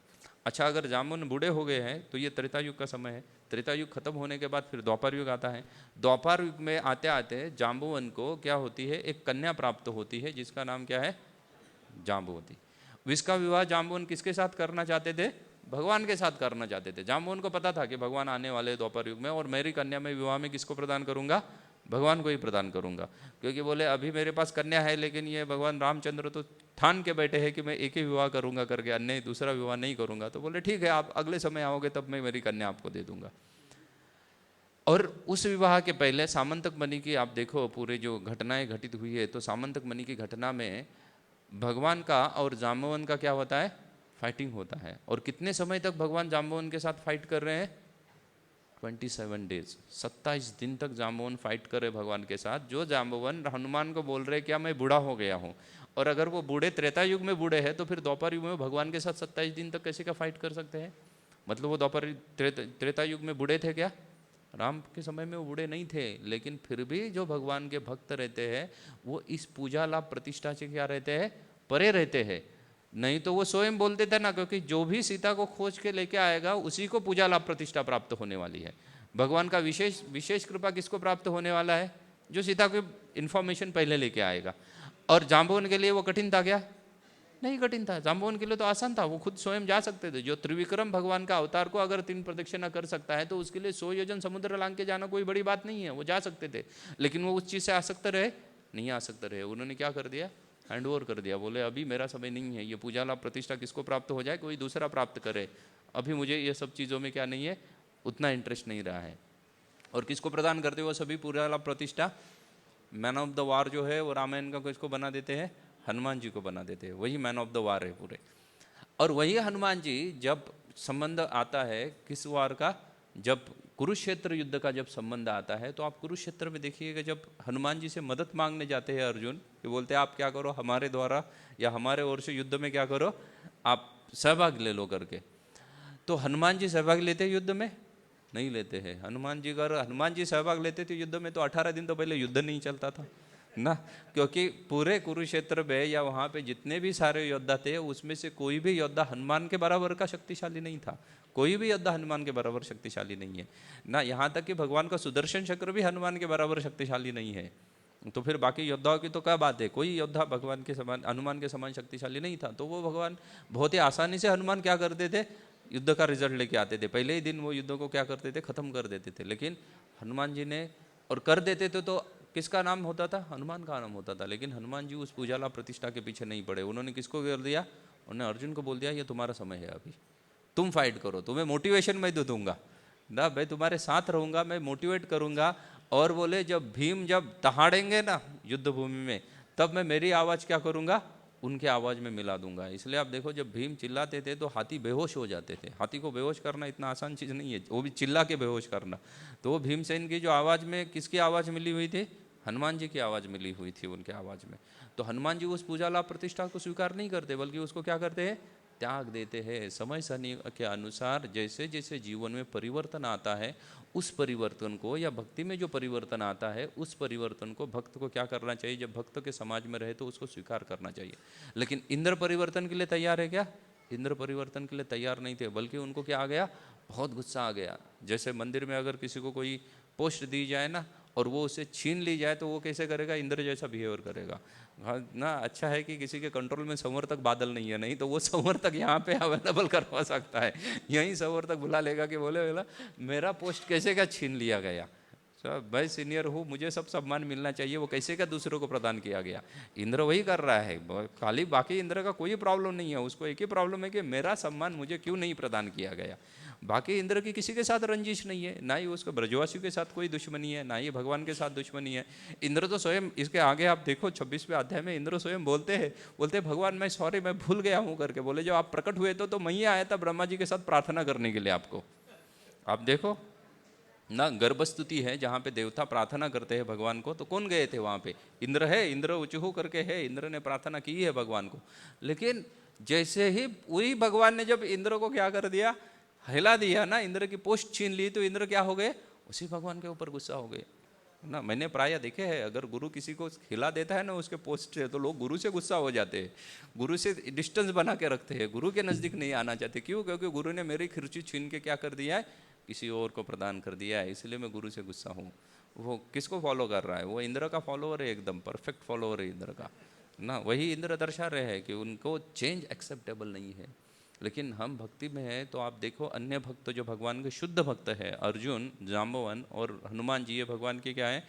अच्छा, अगर जाम्बवन बूढ़े हो गए हैं तो ये त्रेता युग का समय है। त्रेता युग खत्म होने के बाद फिर द्वापर युग आता है। द्वापर युग में आते आते जाम्बवन को क्या होती है? एक कन्या प्राप्त होती है जिसका नाम क्या है? जाम्बवती। जिसका विवाह जाम्बवन किसके साथ करना चाहते थे? भगवान के साथ करना चाहते थे। जाम्बवन को पता था कि भगवान आने वाले द्वापर युग में, और मेरी कन्या में विवाह में किसको प्रदान करूंगा? भगवान को ही प्रदान करूंगा। क्योंकि बोले अभी मेरे पास कन्या है, लेकिन ये भगवान रामचंद्र तो ठान के बैठे हैं कि मैं एक ही विवाह करूंगा करके, अन्य दूसरा विवाह नहीं करूंगा। तो बोले ठीक है, आप अगले समय आओगे तब मैं मेरी कन्या आपको दे दूंगा। और उस विवाह के पहले सामंतक मणि की आप देखो पूरे जो घटनाएं घटित हुई है, तो सामंतक मणि की घटना में भगवान का और जाम्बवन का क्या होता है? फाइटिंग होता है। और कितने समय तक भगवान जाम्बवन के साथ फाइट कर रहे हैं? 27 डेज, 27 दिन तक जाम्बवन फाइट करे भगवान के साथ। जो जाम्बवन हनुमान को बोल रहे क्या मैं बूढ़ा हो गया हूँ, और अगर वो बूढ़े त्रेता युग में बूढ़े हैं तो फिर द्वापर युग में भगवान के साथ 27 दिन तक कैसे का फाइट कर सकते हैं? मतलब वो द्वापर त्रेता युग में बूढ़े थे क्या? राम के समय में वो बूढ़े नहीं थे, लेकिन फिर भी जो भगवान के भक्त रहते हैं वो इस पूजा लाभ प्रतिष्ठा से क्या रहते हैं? परे रहते हैं। नहीं तो वो स्वयं बोलते थे ना, क्योंकि जो भी सीता को खोज के लेके आएगा उसी को पूजा लाभ प्रतिष्ठा प्राप्त होने वाली है। भगवान का विशेष कृपा किसको प्राप्त होने वाला है? जो सीता को इन्फॉर्मेशन पहले लेके आएगा। और जाम्बवन के लिए वो कठिन था क्या? नहीं कठिन था। जाम्बवन के लिए तो आसान था, वो खुद स्वयं जा सकते थे। जो त्रिविक्रम भगवान का अवतार को अगर 3 प्रदक्षिणा कर सकता है तो उसके लिए 100 योजन समुद्र लांग के जाना कोई बड़ी बात नहीं है, वो जा सकते थे। लेकिन वो उस चीज़ से आसक्त रहे? नहीं आसक्त रहे। उन्होंने क्या कर दिया? हैंड ओवर कर दिया। बोले अभी मेरा समय नहीं है, ये पूजा लाभ प्रतिष्ठा किसको प्राप्त हो जाए, कोई दूसरा प्राप्त करे, अभी मुझे ये सब चीज़ों में क्या नहीं है, उतना इंटरेस्ट नहीं रहा है। और किसको प्रदान करते वो सभी पूजा लाभ प्रतिष्ठा? मैन ऑफ द वार जो है वो रामायण का किसको बना देते हैं? हनुमान जी को बना देते हैं। वही मैन ऑफ द वार है पूरे। और वही हनुमान जी जब संबंध आता है किस वार का? जब कुरुक्षेत्र युद्ध का जब संबंध आता है, तो आप कुरुक्षेत्र में देखिएगा जब हनुमान जी से मदद मांगने जाते हैं अर्जुन, कि बोलते हैं आप क्या करो, हमारे द्वारा या हमारे ओर से युद्ध में क्या करो, आप सहभाग ले लो करके। तो हनुमान जी सहभाग लेते हैं युद्ध में? नहीं लेते हैं। हनुमान जी सहभाग लेते थे युद्ध में तो 18 दिन तो पहले युद्ध नहीं चलता था ना, क्योंकि पूरे कुरुक्षेत्र में या वहाँ पे जितने भी सारे योद्धा थे उसमें से कोई भी योद्धा हनुमान के बराबर का शक्तिशाली नहीं था। कोई भी योद्धा हनुमान के बराबर शक्तिशाली नहीं है ना। यहाँ तक कि भगवान का सुदर्शन चक्र भी हनुमान के बराबर शक्तिशाली नहीं है। तो फिर बाकी योद्धाओं की तो क्या बात है? कोई योद्धा भगवान के समान, हनुमान के समान शक्तिशाली नहीं था। तो वो भगवान बहुत ही आसानी से हनुमान क्या करते थे? युद्ध का रिजल्ट लेके आते थे। पहले ही दिन वो युद्ध को क्या करते थे? खत्म कर देते थे। लेकिन हनुमान जी ने, और कर देते थे तो किसका नाम होता था? हनुमान का नाम होता था। लेकिन हनुमान जी उस पूजा लाभ प्रतिष्ठा के पीछे नहीं पड़े। उन्होंने किसको कर दिया? उन्होंने अर्जुन को बोल दिया ये तुम्हारा समय है, अभी तुम फाइट करो, तुम्हें मोटिवेशन मैं दे दूंगा ना, मैं तुम्हारे साथ रहूंगा, मैं मोटिवेट करूंगा। और बोले जब भीम जब दहाड़ेंगे ना युद्ध भूमि में, तब मैं मेरी आवाज़ क्या करूंगा? उनके आवाज़ में मिला दूंगा। इसलिए आप देखो जब भीम चिल्लाते थे तो हाथी बेहोश हो जाते थे। हाथी को बेहोश करना इतना आसान चीज़ नहीं है, वो भी चिल्ला के बेहोश करना। तो वो भीमसेन की जो आवाज़ में किसकी आवाज़ मिली हुई थी? हनुमान जी की आवाज़ मिली हुई थी उनके आवाज़ में। तो हनुमान जी उस पूजा लाभ प्रतिष्ठा को स्वीकार नहीं करते, बल्कि उसको क्या करते हैं? त्याग देते हैं। समय समय के अनुसार जैसे जैसे जीवन में परिवर्तन आता है, उस परिवर्तन को, या भक्ति में जो परिवर्तन आता है उस परिवर्तन को भक्त को क्या करना चाहिए? जब भक्त के समाज में रहे तो उसको स्वीकार करना चाहिए। लेकिन इंद्र परिवर्तन के लिए तैयार है क्या? इंद्र परिवर्तन के लिए तैयार नहीं थे, बल्कि उनको क्या आ गया? बहुत गुस्सा आ गया। जैसे मंदिर में अगर किसी को कोई पोस्ट दी जाए ना और वो उसे छीन ली जाए तो वो कैसे करेगा? इंद्र जैसा बिहेवियर करेगा। हाँ ना, अच्छा है कि किसी के कंट्रोल में संवर्तक बादल नहीं है, नहीं तो वो संवर्तक यहाँ पे अवेलेबल करवा सकता है। यहीं संवर्तक बुला लेगा कि बोले बोला मेरा पोस्ट कैसे क्या छीन लिया गया, मैं सीनियर हूँ, मुझे सब सम्मान मिलना चाहिए, वो कैसे क्या दूसरों को प्रदान किया गया। इंद्र वही कर रहा है खाली, बाकी इंद्र का कोई प्रॉब्लम नहीं है, उसको एक ही प्रॉब्लम है कि मेरा सम्मान मुझे क्यों नहीं प्रदान किया गया। बाकी इंद्र की किसी के साथ रंजिश नहीं है, ना ही उसको ब्रजवासियों के साथ कोई दुश्मनी है, ना ही भगवान के साथ दुश्मनी है। इंद्र तो स्वयं, इसके आगे आप देखो 26वें अध्याय में इंद्र स्वयं बोलते हैं भगवान मैं सॉरी, मैं भूल गया हूँ करके। बोले जब आप प्रकट हुए तो मैं ही आया था ब्रह्मा जी के साथ प्रार्थना करने के लिए आपको। आप देखो ना, गर्भस्तुति है जहाँ पे देवता प्रार्थना करते हैं भगवान को, तो कौन गए थे वहाँ पे? इंद्र है, इंद्र उचहू करके है, इंद्र ने प्रार्थना की है भगवान को। लेकिन जैसे ही वही भगवान ने जब इंद्र को क्या कर दिया, हिला दिया ना, इंद्र की पोस्ट छीन ली, तो इंद्र क्या हो गए? उसी भगवान के ऊपर गुस्सा हो गए ना। मैंने प्राय देखे हैं, अगर गुरु किसी को हिला देता है ना उसके पोस्ट से, तो लोग गुरु से गुस्सा हो जाते हैं, गुरु से डिस्टेंस बना के रखते हैं, गुरु के नज़दीक नहीं आना चाहते। क्यों? क्योंकि गुरु ने मेरी खिरची छीन के क्या कर दिया है? किसी और को प्रदान कर दिया है, इसलिए मैं गुरु से गुस्सा हूँ। वो किसको फॉलो कर रहा है? वो इंद्र का फॉलोअर है, एकदम परफेक्ट फॉलोअर है इंद्र का ना। वही इंद्र दर्शा रहे हैं कि उनको चेंज एक्सेप्टेबल नहीं है। लेकिन हम भक्ति में हैं तो आप देखो, अन्य भक्त जो भगवान के शुद्ध भक्त है, अर्जुन, जाम्बवन और हनुमान जी, ये भगवान के क्या है?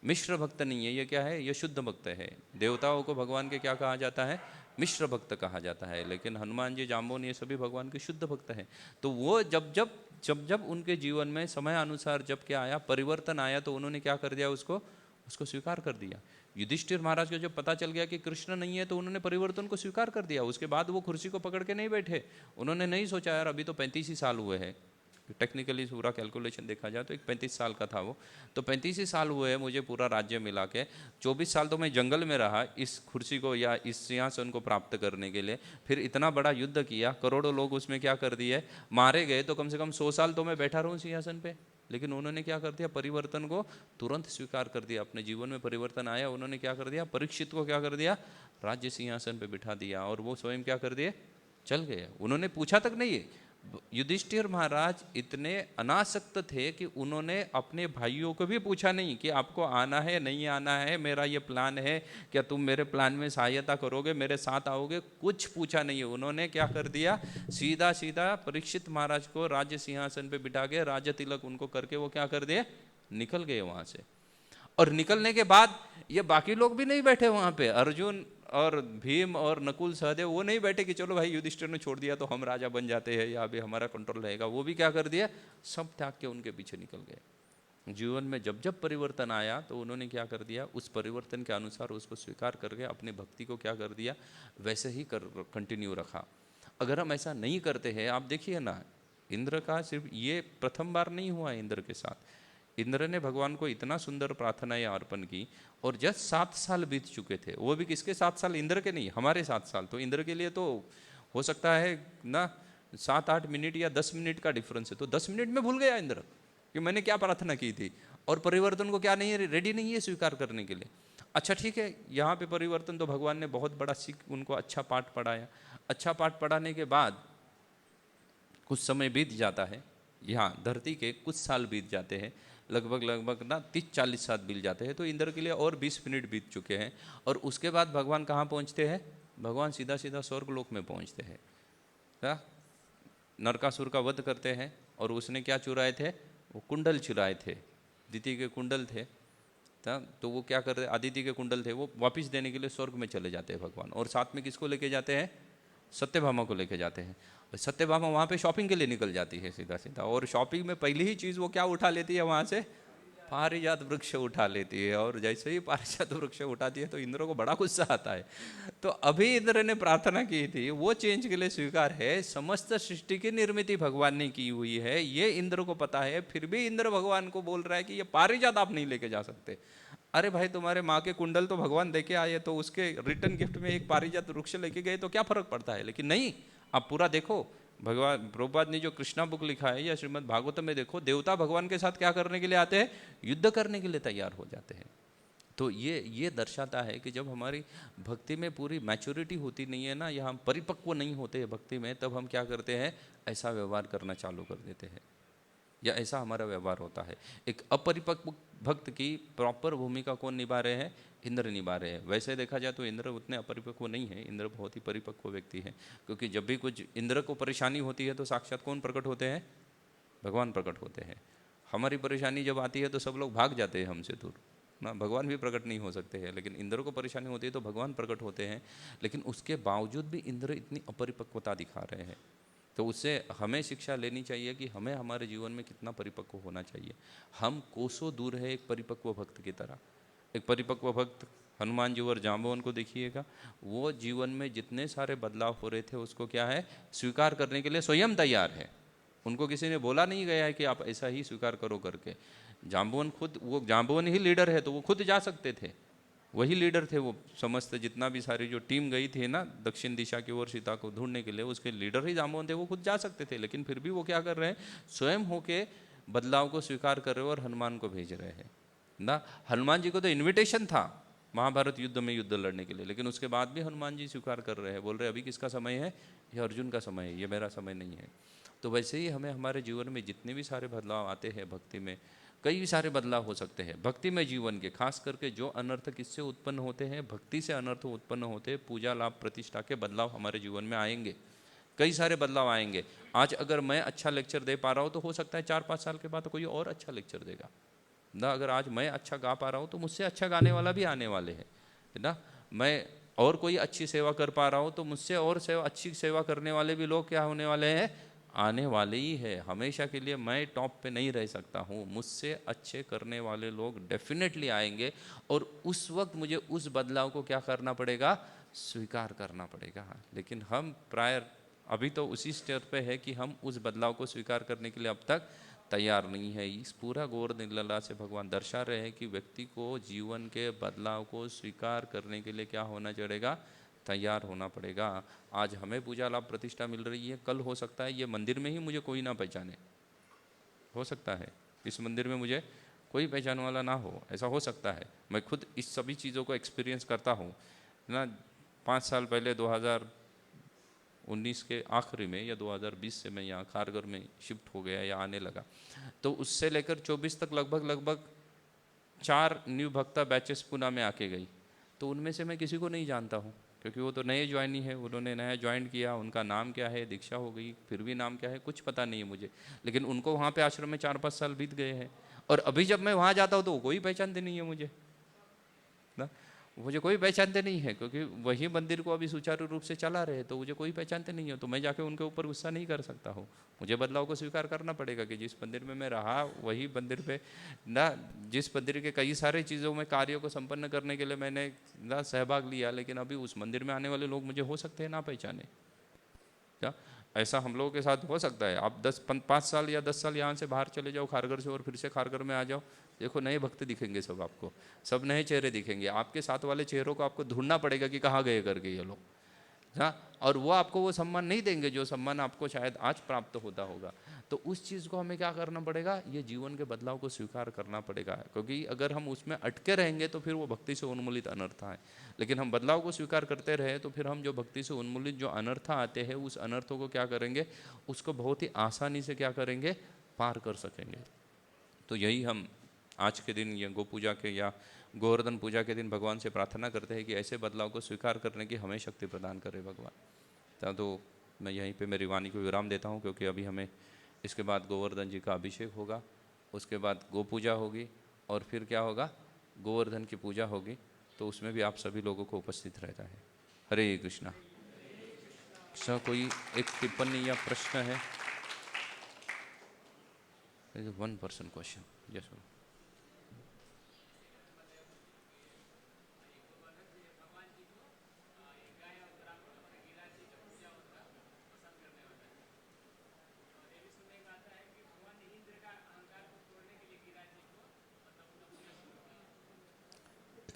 मिश्र भक्त नहीं है, ये क्या है? ये शुद्ध भक्त है। देवताओं को भगवान के क्या कहा जाता है? मिश्र भक्त कहा जाता है। लेकिन हनुमान जी, जाम्बवन, ये सभी भगवान के शुद्ध भक्त हैं। तो वो जब जब उनके जीवन में समय अनुसार जब क्या आया, परिवर्तन आया, तो उन्होंने क्या कर दिया? उसको स्वीकार कर दिया। युधिष्ठिर महाराज को जब पता चल गया कि कृष्ण नहीं है, तो उन्होंने परिवर्तन को स्वीकार कर दिया। उसके बाद वो कुर्सी को पकड़ के नहीं बैठे, उन्होंने नहीं सोचा यार अभी तो 35 ही साल हुए हैं, टेक्निकली पूरा कैलकुलेशन देखा जाए तो एक 35 साल का था वो, तो 35 ही साल हुए हैं मुझे पूरा राज्य मिला के, 24 साल तो मैं जंगल में रहा इस कुर्सी को या इस सिंहासन को प्राप्त करने के लिए, फिर इतना बड़ा युद्ध किया, करोड़ों लोग उसमें क्या कर दिए, मारे गए, तो कम से कम 100 साल तो मैं बैठा रहूँ सिंहासन पे। लेकिन उन्होंने क्या कर दिया? परिवर्तन को तुरंत स्वीकार कर दिया। अपने जीवन में परिवर्तन आया, उन्होंने क्या कर दिया? परीक्षित को क्या कर दिया? राज्य सिंहासन पे बिठा दिया, और वो स्वयं क्या कर दिए? चल गए। उन्होंने पूछा तक नहीं है। युधिष्ठिर महाराज इतने अनासक्त थे कि उन्होंने अपने भाइयों को भी पूछा नहीं कि आपको आना है नहीं आना है, मेरा ये प्लान है, क्या तुम मेरे प्लान में सहायता करोगे, मेरे साथ आओगे, कुछ पूछा नहीं है। उन्होंने क्या कर दिया? सीधा सीधा परीक्षित महाराज को राज्य सिंहासन पे बिठा के राज तिलक उनको करके वो क्या कर दिए? निकल गए वहां से। और निकलने के बाद ये बाकी लोग भी नहीं बैठे वहां पे, अर्जुन और भीम और नकुल सहदेव वो नहीं बैठे कि चलो भाई युधिष्ठिर ने छोड़ दिया तो हम राजा बन जाते हैं या अभी हमारा कंट्रोल रहेगा। वो भी क्या कर दिया? सब त्याग के उनके पीछे निकल गए। जीवन में जब जब परिवर्तन आया तो उन्होंने क्या कर दिया? उस परिवर्तन के अनुसार उसको स्वीकार करके अपनी भक्ति को क्या कर दिया? वैसे ही कंटिन्यू रखा। अगर हम ऐसा नहीं करते हैं, आप देखिए ना, इंद्र का सिर्फ ये प्रथम बार नहीं हुआ इंद्र के साथ। इंद्र ने भगवान को इतना सुंदर प्रार्थनाएं अर्पण की, और जस्ट 7 साल बीत चुके थे, वो भी किसके 7 साल? इंद्र के नहीं, हमारे 7 साल। तो इंद्र के लिए तो हो सकता है ना 7-8 मिनट या 10 मिनट का डिफरेंस है, तो 10 मिनट में भूल गया इंद्र कि मैंने क्या प्रार्थना की थी, और परिवर्तन को क्या नहीं है? रेडी नहीं है स्वीकार करने के लिए। अच्छा ठीक है, यहाँ पे परिवर्तन तो भगवान ने बहुत बड़ा सीख उनको अच्छा पाठ पढ़ाया। अच्छा पाठ पढ़ाने के बाद कुछ समय बीत जाता है, यहाँ धरती के कुछ साल बीत जाते हैं, लगभग ना 30-40 साल बीत जाते हैं। तो इंद्र के लिए और 20 मिनट बीत चुके हैं, और उसके बाद भगवान कहाँ पहुँचते हैं? भगवान सीधा सीधा स्वर्ग लोक में पहुँचते हैं। क्या? नरकासुर का वध करते हैं, और उसने क्या चुराए थे? वो कुंडल चुराए थे, दिति के कुंडल थे। तो वो क्या कर रहे? आदिति के कुंडल थे, वो वापस देने के लिए स्वर्ग में चले जाते हैं भगवान। और साथ में किसको लेके जाते हैं? सत्यभामा को लेके जाते हैं। सत्यभामा वहाँ पे शॉपिंग के लिए निकल जाती है सीधा सीधा, और शॉपिंग में पहली ही चीज़ वो क्या उठा लेती है वहाँ से? पारिजात वृक्ष उठा लेती है। और जैसे ही पारिजात वृक्ष उठाती है तो इंद्र को बड़ा गुस्सा आता है। तो अभी इंद्र ने प्रार्थना की थी, वो चेंज के लिए स्वीकार है। समस्त सृष्टि की निर्मिति भगवान ने की हुई है, ये इंद्र को पता है, फिर भी इंद्र भगवान को बोल रहा है कि ये पारिजात आप नहीं लेके जा सकते। अरे भाई, तुम्हारे माँ के कुंडल तो भगवान देके आए, तो उसके रिटर्न गिफ्ट में एक पारिजात वृक्ष लेके गए तो क्या फर्क पड़ता है? लेकिन नहीं, आप पूरा देखो, भगवान प्रभुपाद ने जो कृष्णा बुक लिखा है या श्रीमद् भागवतम में देखो, देवता भगवान के साथ क्या करने के लिए आते हैं? युद्ध करने के लिए तैयार हो जाते हैं। तो ये दर्शाता है कि जब हमारी भक्ति में पूरी मैच्योरिटी होती नहीं है ना, या हम परिपक्व नहीं होते हैं भक्ति में, तब हम क्या करते हैं? ऐसा व्यवहार करना चालू कर देते हैं, या ऐसा हमारा व्यवहार होता है। एक अपरिपक्व भक्त की प्रॉपर भूमिका कौन निभा रहे हैं? इंद्र निभा रहे हैं। वैसे देखा जाए तो इंद्र उतने अपरिपक्व नहीं है, इंद्र बहुत ही परिपक्व व्यक्ति है, क्योंकि जब भी कुछ इंद्र को परेशानी होती है तो साक्षात कौन प्रकट होते हैं? भगवान प्रकट होते हैं। हमारी परेशानी जब आती है तो सब लोग भाग जाते हैं हमसे दूर ना, भगवान भी प्रकट नहीं हो सकते हैं। लेकिन इंद्र को परेशानी होती है तो भगवान प्रकट होते हैं। लेकिन उसके बावजूद भी इंद्र इतनी अपरिपक्वता दिखा रहे हैं, तो उससे हमें शिक्षा लेनी चाहिए कि हमें हमारे जीवन में कितना परिपक्व होना चाहिए। हम कोसों दूर है एक परिपक्व भक्त की तरह। एक परिपक्व भक्त हनुमान जी और जांबवन को देखिएगा, वो जीवन में जितने सारे बदलाव हो रहे थे उसको क्या है? स्वीकार करने के लिए स्वयं तैयार है। उनको किसी ने बोला नहीं गया है कि आप ऐसा ही स्वीकार करो करके। जांबवन खुद, वो जांबवन ही लीडर है तो वो खुद जा सकते थे, वही लीडर थे। वो समस्त जितना भी सारी जो टीम गई थी ना दक्षिण दिशा की ओर सीता को ढूंढने के लिए, उसके लीडर ही जांबवन थे, वो खुद जा सकते थे। लेकिन फिर भी वो क्या कर रहे हैं? स्वयं होके बदलाव को स्वीकार कर रहे हो और हनुमान को भेज रहे हैं ना। हनुमान जी को तो इन्विटेशन था महाभारत युद्ध में युद्ध लड़ने के लिए, लेकिन उसके बाद भी हनुमान जी स्वीकार कर रहे हैं, बोल रहे हैं अभी किसका समय है? ये अर्जुन का समय है, ये मेरा समय नहीं है। तो वैसे ही हमें हमारे जीवन में जितने भी सारे बदलाव आते हैं भक्ति में, कई सारे बदलाव हो सकते हैं भक्ति में जीवन के, खास करके जो अनर्थ किससे उत्पन्न होते हैं? भक्ति से अनर्थ उत्पन्न होते हैं। पूजा लाभ प्रतिष्ठा के बदलाव हमारे जीवन में आएंगे, कई सारे बदलाव आएंगे। आज अगर मैं अच्छा लेक्चर दे पा रहा हूँ तो हो सकता है 4-5 साल के बाद कोई और अच्छा लेक्चर देगा ना। अगर आज मैं अच्छा गा पा रहा हूँ तो मुझसे अच्छा गाने वाला भी आने वाले है ना। मैं और कोई अच्छी सेवा कर पा रहा हूँ तो मुझसे और अच्छी सेवा करने वाले भी लोग क्या होने वाले हैं? आने वाले ही है। हमेशा के लिए मैं टॉप पे नहीं रह सकता हूँ, मुझसे अच्छे करने वाले लोग डेफिनेटली आएंगे। और उस वक्त मुझे उस बदलाव को क्या करना पड़ेगा? स्वीकार करना पड़ेगा। लेकिन हम प्राय अभी तो उसी स्टेज पे है कि हम उस बदलाव को स्वीकार करने के लिए अब तक तैयार नहीं है। इस पूरा गोवर्धन लीला से भगवान दर्शा रहे हैं कि व्यक्ति को जीवन के बदलाव को स्वीकार करने के लिए क्या होना पड़ेगा? तैयार होना पड़ेगा। आज हमें पूजा लाभ प्रतिष्ठा मिल रही है, कल हो सकता है ये मंदिर में ही मुझे कोई ना पहचाने, हो सकता है इस मंदिर में मुझे कोई पहचान वाला ना हो, ऐसा हो सकता है। मैं खुद इस सभी चीज़ों को एक्सपीरियंस करता हूँ ना। 5 साल पहले 2019 के आखिरी में या 2020 से मैं यहाँ खारगर में शिफ्ट हो गया या आने लगा, तो उससे लेकर 24 तक लगभग 4 न्यू भक्ता बैचेस पुणे में आके गई। तो उनमें से मैं किसी को नहीं जानता हूँ, क्योंकि वो तो नए ज्वाइनी है, उन्होंने नया ज्वाइन किया, उनका नाम क्या है, दीक्षा हो गई, फिर भी नाम क्या है कुछ पता नहीं है मुझे। लेकिन उनको वहाँ पे आश्रम में 4-5 साल बीत गए हैं, और अभी जब मैं वहाँ जाता हूँ तो कोई पहचानते नहीं है मुझे ना। मुझे कोई पहचानते नहीं है, क्योंकि वही मंदिर को अभी सुचारू रूप से चला रहे, तो मुझे कोई पहचानते नहीं है। तो मैं जाके उनके ऊपर गुस्सा नहीं कर सकता हूँ। मुझे बदलाव को स्वीकार करना पड़ेगा कि जिस मंदिर में मैं रहा वही मंदिर पे ना, जिस मंदिर के कई सारे चीज़ों में कार्यों को संपन्न करने के लिए मैंने ना सहभाग लिया, लेकिन अभी उस मंदिर में आने वाले लोग मुझे हो सकते हैं ना पहचाने। क्या ऐसा हम लोगों के साथ हो सकता है? आप 5 साल या 10 साल यहाँ से बाहर चले जाओ खारगर से, और फिर से खारगर में आ जाओ, देखो नए भक्त दिखेंगे सब आपको, सब नए चेहरे दिखेंगे। आपके साथ वाले चेहरों को आपको ढूंढना पड़ेगा कि कहाँ गए करके ये लोग, हाँ। और वो आपको वो सम्मान नहीं देंगे जो सम्मान आपको शायद आज प्राप्त होता होगा। तो उस चीज़ को हमें क्या करना पड़ेगा? ये जीवन के बदलाव को स्वीकार करना पड़ेगा, क्योंकि अगर हम उसमें अटके रहेंगे तो फिर वो भक्ति से उन्मूलित अनर्थ है। लेकिन हम बदलाव को स्वीकार करते रहे तो फिर हम जो भक्ति से उन्मूलित जो अनर्थ आते हैं उस अनर्थों को क्या करेंगे? उसको बहुत ही आसानी से क्या करेंगे? पार कर सकेंगे। तो यही हम आज के दिन या गो पूजा के या गोवर्धन पूजा के दिन भगवान से प्रार्थना करते हैं कि ऐसे बदलाव को स्वीकार करने की हमें शक्ति प्रदान करे भगवान। तो मैं यहीं पे मेरी वाणी को विराम देता हूँ, क्योंकि अभी हमें इसके बाद गोवर्धन जी का अभिषेक होगा, उसके बाद गो पूजा होगी, और फिर क्या होगा? गोवर्धन की पूजा होगी। तो उसमें भी आप सभी लोगों को उपस्थित रहता है। हरे कृष्णा। कोई एक टिप्पणी या प्रश्न है? 1 पर्सन क्वेश्चन। यस।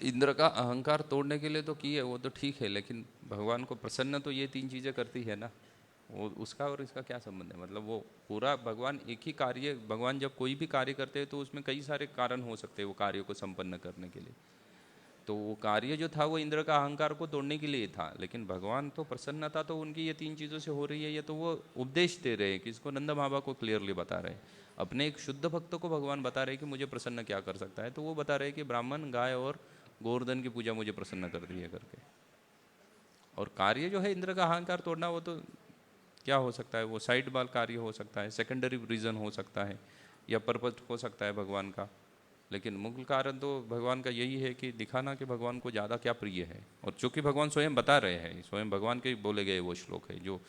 इंद्र का अहंकार तोड़ने के लिए तो की है वो तो ठीक है, लेकिन भगवान को प्रसन्न तो ये 3 चीज़ें करती है ना। वो उसका और इसका क्या संबंध है? मतलब वो पूरा भगवान एक ही कार्य, भगवान जब कोई भी कार्य करते हैं तो उसमें कई सारे कारण हो सकते हैं वो कार्य को संपन्न करने के लिए। तो वो कार्य जो था वो इंद्र का अहंकार को तोड़ने के लिए था, लेकिन भगवान तो प्रसन्नता तो उनकी ये तीन चीज़ों से हो रही है। ये तो वो उपदेश दे रहे हैं कि इसको नंद बाबा को क्लियरली बता रहे हैं, अपने एक शुद्ध भक्त को भगवान बता रहे हैं कि मुझे प्रसन्न क्या कर सकता है। तो वो बता रहे हैं कि ब्राह्मण, गाय और गोवर्धन की पूजा मुझे प्रसन्न कर दी है करके। और कार्य जो है इंद्र का अहंकार तोड़ना, वो तो क्या हो सकता है? वो साइड बाल कार्य हो सकता है, सेकेंडरी रीज़न हो सकता है, या पर्पज हो सकता है भगवान का। लेकिन मूल कारण तो भगवान का यही है कि दिखाना कि भगवान को ज़्यादा क्या प्रिय है। और चूँकि भगवान स्वयं बता रहे हैं, स्वयं भगवान के बोले गए वो श्लोक है, जो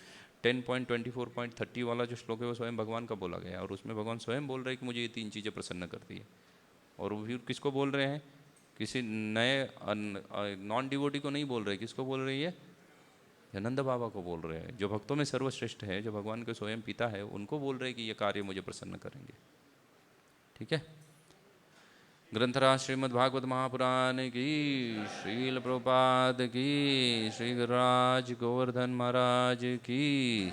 10.24.30 वाला जो श्लोक है वो स्वयं भगवान का बोला गया है। और उसमें भगवान स्वयं बोल रहे हैं कि मुझे ये तीन चीज़ें प्रसन्न करती है। और वो भी किसको बोल रहे हैं? किसी नए नॉन डिवोटी को नहीं बोल रहे। किसको बोल रही है? नंद बाबा को बोल रहे हैं, जो भक्तों में सर्वश्रेष्ठ है, जो भगवान के स्वयं पिता है, उनको बोल रहे हैं कि ये कार्य मुझे प्रसन्न करेंगे। ठीक है। ग्रंथराज श्रीमद् भागवत महापुराण की, श्रील प्रभुपाद की, श्री गुरुराज गोवर्धन महाराज की।